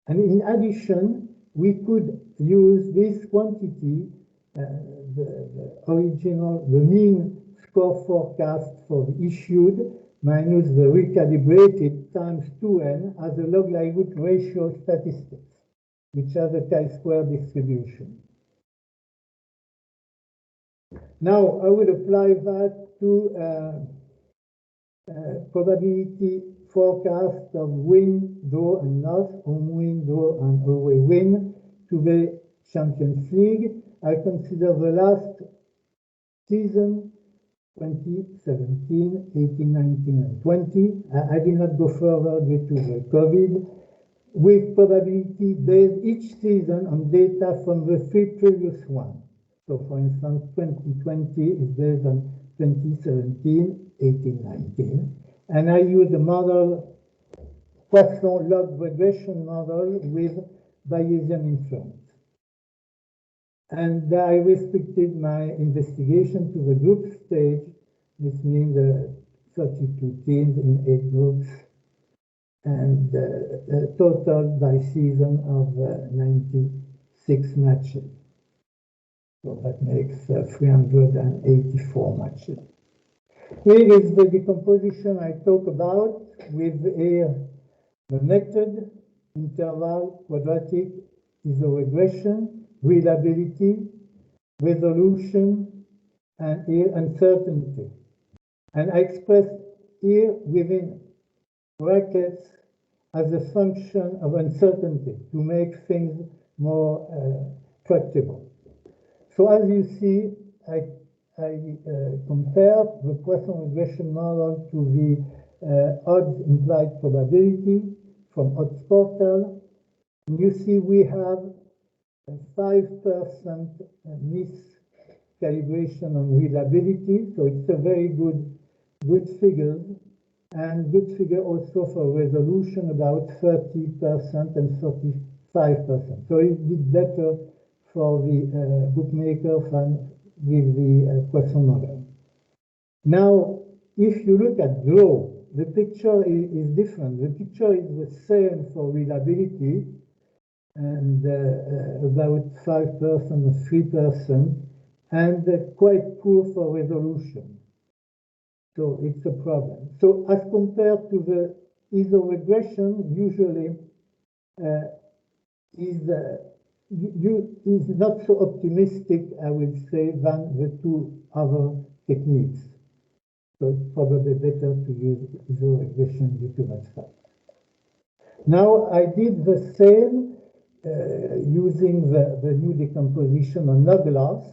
And in addition, we could use this quantity, the mean score forecast for the issued minus the recalibrated times 2n as a log likelihood ratio statistics, which has a chi-square distribution. Now I will apply that to probability forecast of wind, draw, and loss, home wind, draw, and away wind to the Champions League. I consider the last season, 2017, 18, 19, and 20. I did not go further due to the COVID, with probability based each season on data from the 3 previous ones. So for instance, 2020 is based on 2017, 18, 19. And I use a model, Poisson log regression model with Bayesian inference. And I restricted my investigation to the group stage. This means 32 teams in 8 groups, and a total by season of 96 matches. So that makes 384 matches. Here is the decomposition I talk about with here the method, interval, quadratic, isoregression, reliability, resolution, and here uncertainty. And I express here within brackets as a function of uncertainty to make things more tractable. So as you see, I compare the Poisson regression model to the odds implied probability from odds portal. And you see we have a 5% miscalibration on reliability, so it's a very good figure, and good figure also for resolution, about 30% and 35%. So it did better for the bookmaker than with the Poisson model. Now, if you look at draw, the picture is different. The picture is the same for reliability, and about 5% or 3%, and quite poor for resolution. So it's a problem. So as compared to the isoregression, usually is not so optimistic, I would say, than the two other techniques. So it's probably better to use isoregression due to that fact. Now I did the same using the new decomposition on Noglass.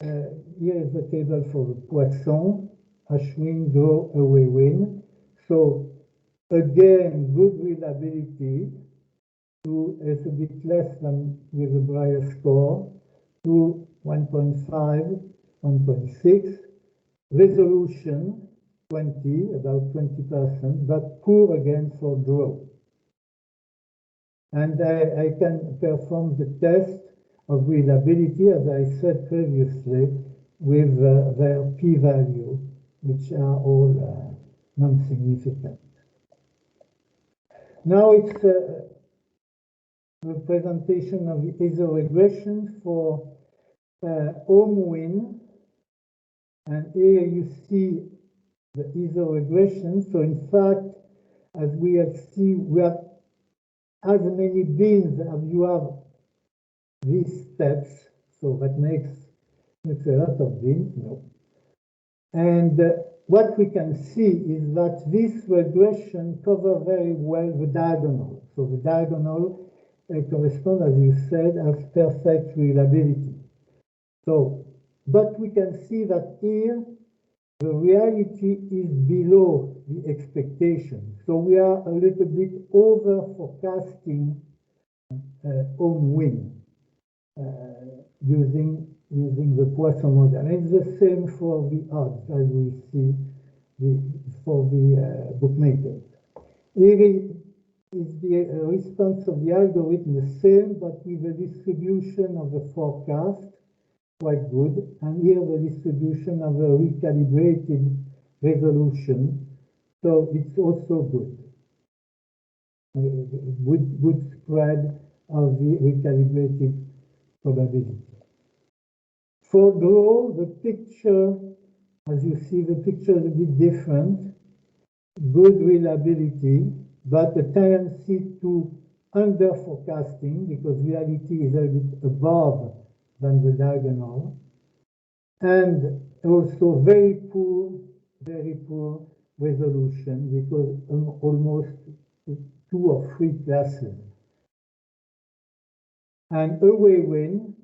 Here is the table for the Poisson, Ashwin, draw, away, win. So again, good reliability, to a bit less than with the Breyer score, to 1.5, 1.6. Resolution, 20, about 20%, but poor again for draw. And I can perform the test of reliability, as I said previously, with their p-value, which are all non-significant. Now it's a representation of the isoregression for home win. And here you see the isoregression. So in fact, as we have seen, we have as many bins as you have these steps. So that makes a lot of bins. No. And what we can see is that this regression covers very well the diagonal. So the diagonal corresponds, as you said, as perfect reliability. So, but we can see that here the reality is below the expectation. So we are a little bit over forecasting home win using the Poisson model. And it's the same for the odds, as we see for the bookmakers. Here is the response of the algorithm the same, but with the distribution of the forecast quite good, and here the distribution of a recalibrated resolution, so it's also good. Good spread of the recalibrated probability. For draw, the picture, as you see, the picture is a bit different. Good reliability, but a tendency to under forecasting, because reality is a bit above than the diagonal, and also very poor resolution, because almost 2 or 3 classes. And away win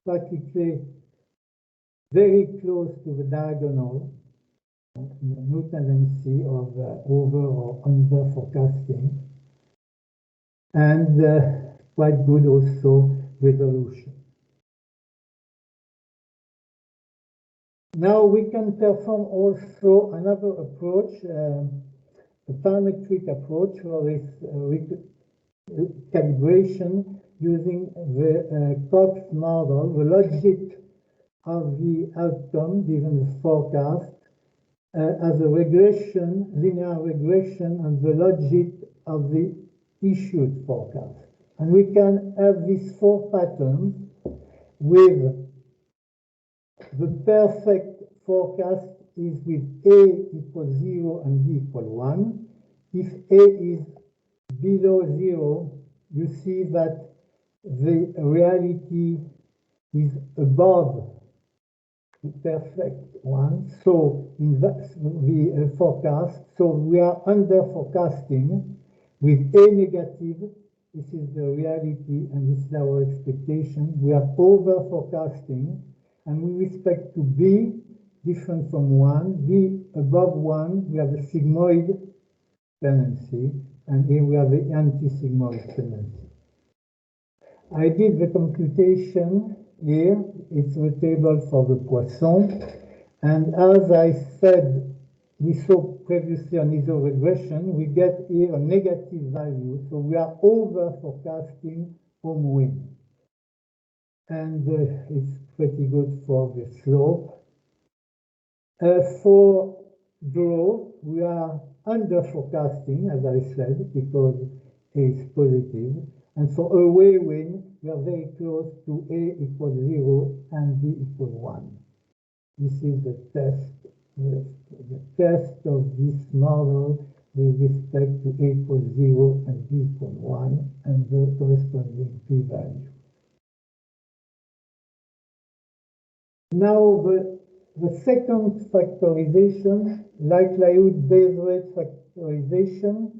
practically very close to the diagonal, no tendency of over or under forecasting, and quite good also resolution. Now we can perform also another approach, a parametric approach for this calibration using the Cox model, the logic of the outcome given the forecast as a regression, linear regression, and the logic of the issued forecast. And we can have these 4 patterns with the perfect forecast is with A equals 0 and B equals 1. If A is below 0, you see that the reality is above the perfect one. So in the forecast, so we are under forecasting with A negative. This is the reality and this is our expectation. We are over forecasting, and with respect to B, different from 1, B above 1, we have a sigmoid tendency, and here we have the anti-sigmoid tendency. I did the computation here. It's the table for the Poisson, and as I said, we saw previously on isoregression, we get here a negative value, so we are over forecasting home wind. And it's pretty good for the slope. For draw, we are under forecasting, as I said, because A is positive. And for away wind, we are very close to A equals 0 and B equals 1. This is the test of this model with respect to A equals 0 and B equals 1 and the corresponding p-value. Now the second factorization, likelihood Bayes rate factorization,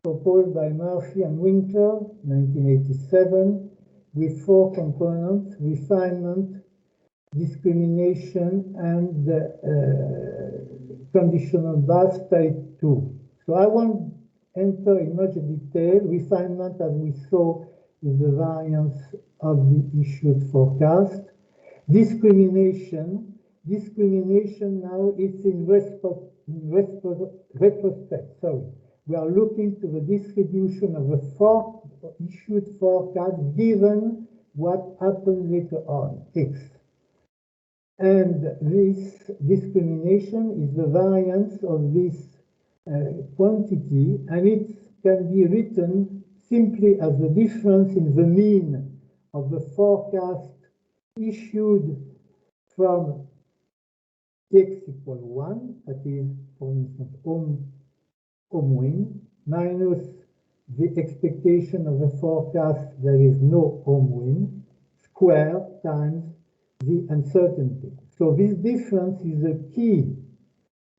proposed by Murphy and Winkler, 1987, with 4 components: refinement, discrimination, and conditional bias type 2. So I won't enter in much detail. Refinement, as we saw, is the variance of the issued forecast. Discrimination now is in retrospect. Sorry. We are looking to the distribution of the issued forecast given what happened later on, X. And this discrimination is the variance of this quantity, and it can be written simply as the difference in the mean of the forecast issued from X equals 1, that is, for instance, home wind, minus the expectation of the forecast there is no home wind, square times the uncertainty. So this difference is a key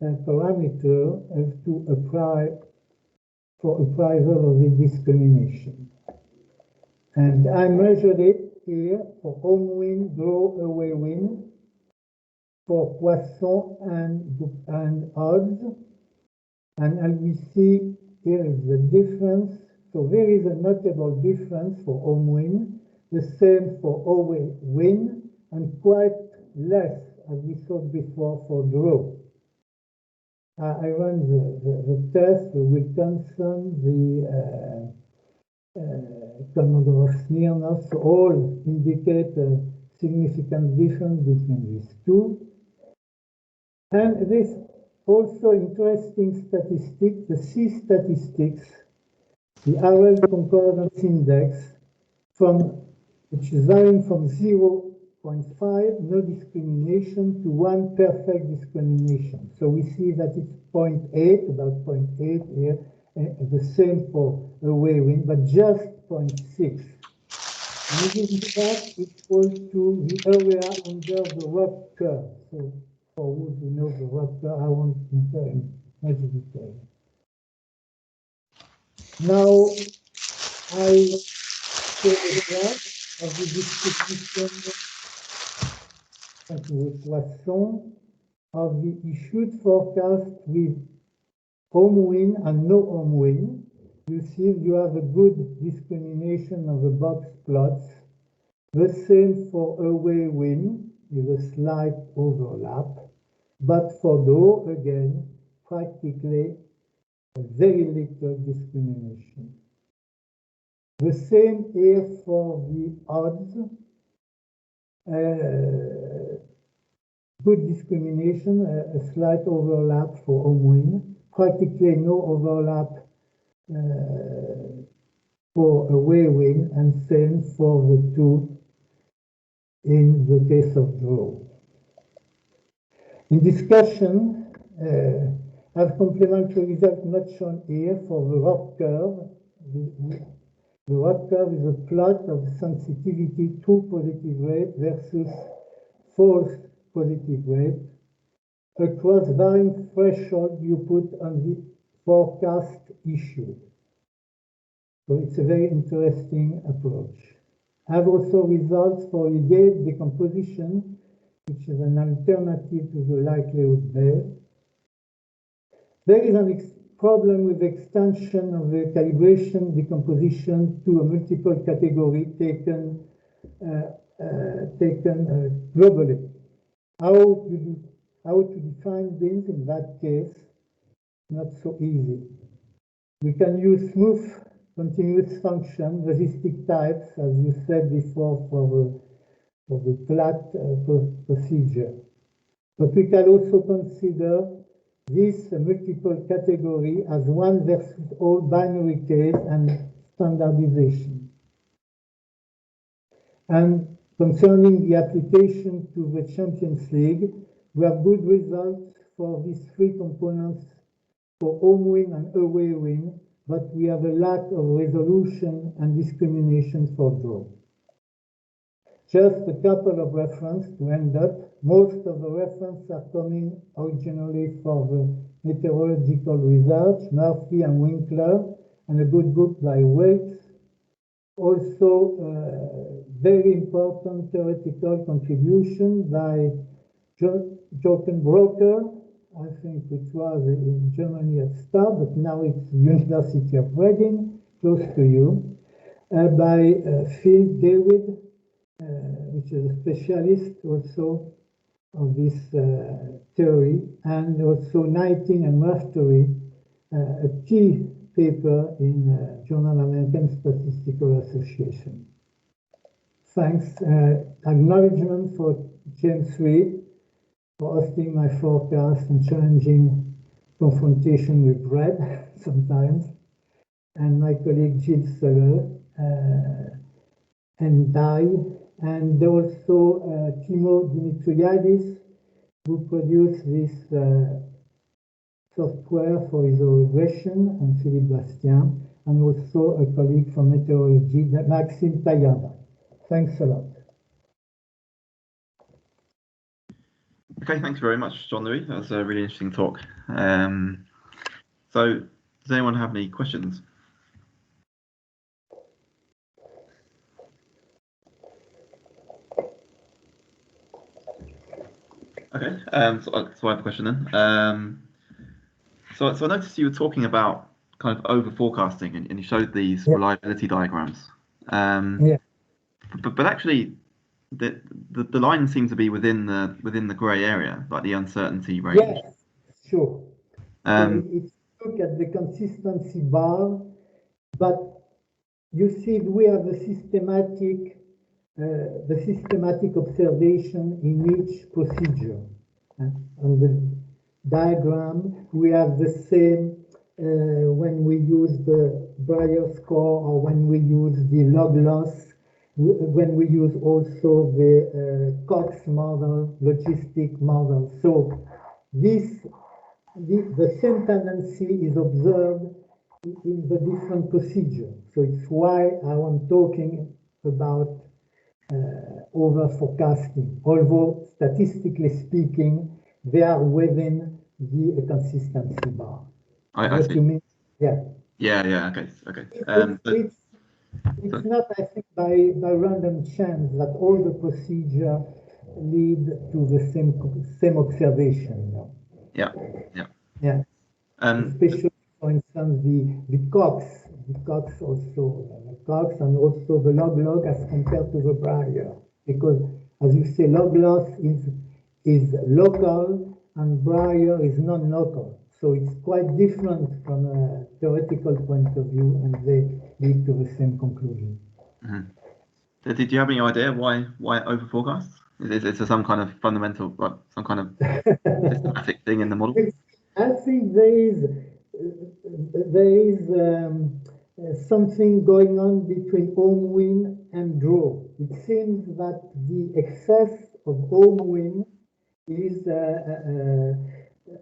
parameter to apply for appraisal of the discrimination. And I measured it here for home wind, draw away wind, for Poisson and odds. And as we see, here is the difference. So there is a notable difference for home wind, the same for away wind, and quite less, as we saw before, for draw. I ran the test, the Wilkinson, the Commodore Smirnov, so all indicate a significant difference between these two. And this also interesting statistic, the C statistics, the RL concordance index, which is varying from 0.5, no discrimination, to 1 perfect discrimination. So we see that it's 0.8, about 0.8 here, the same for away wind, but just 0.6. And it is in fact equal to the area under the Rock curve. So for those who know the Rock curve, I won't enter in much detail. Now, I show the graph of the distribution with Poisson of the issued forecast with home wind and no home wind. You see you have a good discrimination of the box plots. The same for away wind with a slight overlap. But for draw, again, practically very little discrimination. The same here for the odds. Good discrimination, a slight overlap for home wind, practically no overlap for away wind, and same for the two in the case of draw. In discussion, have complementary results not shown here for the ROC curve. The ROC curve is a plot of sensitivity to positive rate versus false positive rate across varying threshold you put on the forecast issue. So it's a very interesting approach. I have also results for gauge decomposition, which is an alternative to the likelihood based. There is a problem with extension of the calibration decomposition to a multiple category taken globally. How to define things in that case? Not so easy. We can use smooth continuous function, logistic types, as you said before, for the flat procedure. But we can also consider this multiple category as one versus all binary case and standardization. And concerning the application to the Champions League, we have good results for these three components for home win and away win, but we have a lack of resolution and discrimination for draw. Just a couple of references to end up. Most of the references are coming originally for the meteorological research, Murphy and Winkler, and a good book by Waits. Also, very important theoretical contribution by Jochen Broker, I think it was in Germany at start, but now it's University of Reading, close to you, by Phil David, which is a specialist also of this theory, and also Knighting and Raftery, a key paper in Journal American Statistical Association. Thanks. Acknowledgement for James Reed for hosting my forecast and challenging confrontation with bread sometimes, and my colleague Gilles Soler and Dai, and also Timo Dimitriadis, who produced this software for isoregression, and Philippe Bastien, and also a colleague from meteorology, Maxime Tayada. Thanks a lot. Okay, thanks very much, Jean-Louis. That was a really interesting talk. So, does anyone have any questions? Okay, so I have a question then. So I noticed you were talking about kind of over forecasting, and you showed these reliability diagrams. Yeah. But actually, the line seems to be within the grey area, like the uncertainty range. Yes, sure. So it's look at the consistency bar, but you see we have a systematic observation in each procedure. On the diagram, we have the same when we use the Breyer score or when we use the log loss, when we use also the Cox model, logistic model. So the same tendency is observed in the different procedures. So it's why I'm talking about over forecasting, although statistically speaking, they are within the consistency bar. I see. You mean? Yeah. Yeah. Okay. It's not, I think, by random chance that all the procedure lead to the same observation. Yeah. Especially, for instance, the Cox and also the log as compared to the Breyer, because as you say, log loss is local and Breyer is non-local. So it's quite different from a theoretical point of view, and they lead to the same conclusion. Mm-hmm. Did you have any idea why over forecasts? Is it some kind of fundamental, like some kind of systematic thing in the model? I think there is something going on between home win and draw. It seems that the excess of home win is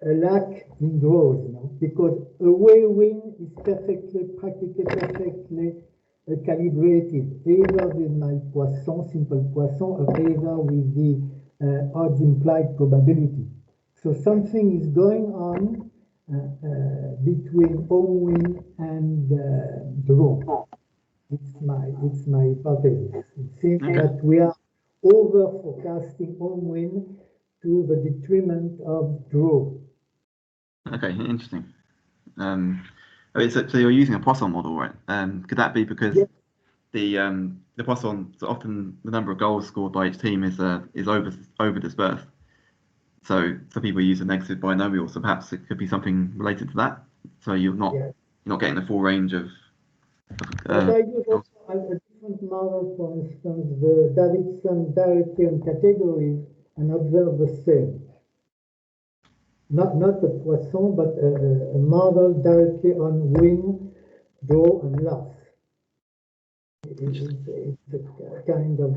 a lack in draws, because away win is practically perfectly calibrated, either with my Poisson, simple Poisson, or either with the odds implied probability. So something is going on between home win and draw. It's my hypothesis. It seems that we are over forecasting home win to the detriment of draw. Okay, interesting. So you're using a Poisson model, right? Could that be because the Poisson, so often the number of goals scored by each team is over dispersed. So people use a negative binomial, so perhaps it could be something related to that. So you're not getting the full range of. But I use also a different model, for instance, the Davidson directly on categories, and observe the same. Not a Poisson, but a model directly on win, draw, and loss. It's a kind of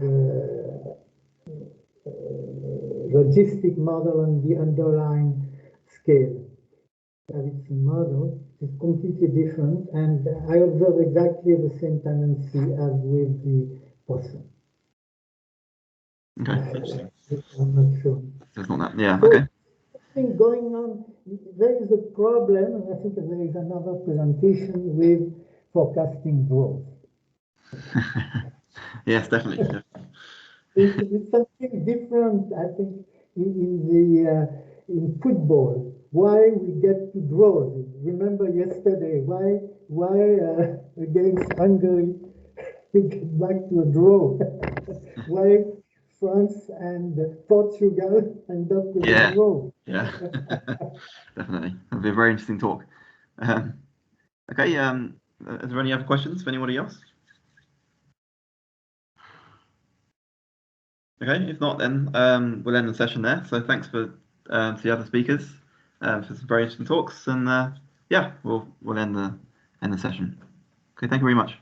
logistic model on the underlying scale. Davidson model is completely different, and I observe exactly the same tendency as with the Poisson. Okay, interesting. I'm not sure. So it's not that. Yeah. So, Okay. something going on. There is a problem, and I think there is another presentation with forecasting growth. Yes, definitely. It's something different, I think, in football. Why we get to draws? Remember yesterday? Why against Hungary we get back to a draw? Why France and Portugal end up with a draw? Yeah, definitely. It'll be a very interesting talk. Okay. Is there any other questions for anybody else? Okay, if not, then we'll end the session there. So thanks to the other speakers for some very interesting talks, and yeah, we'll end the session. Okay, thank you very much.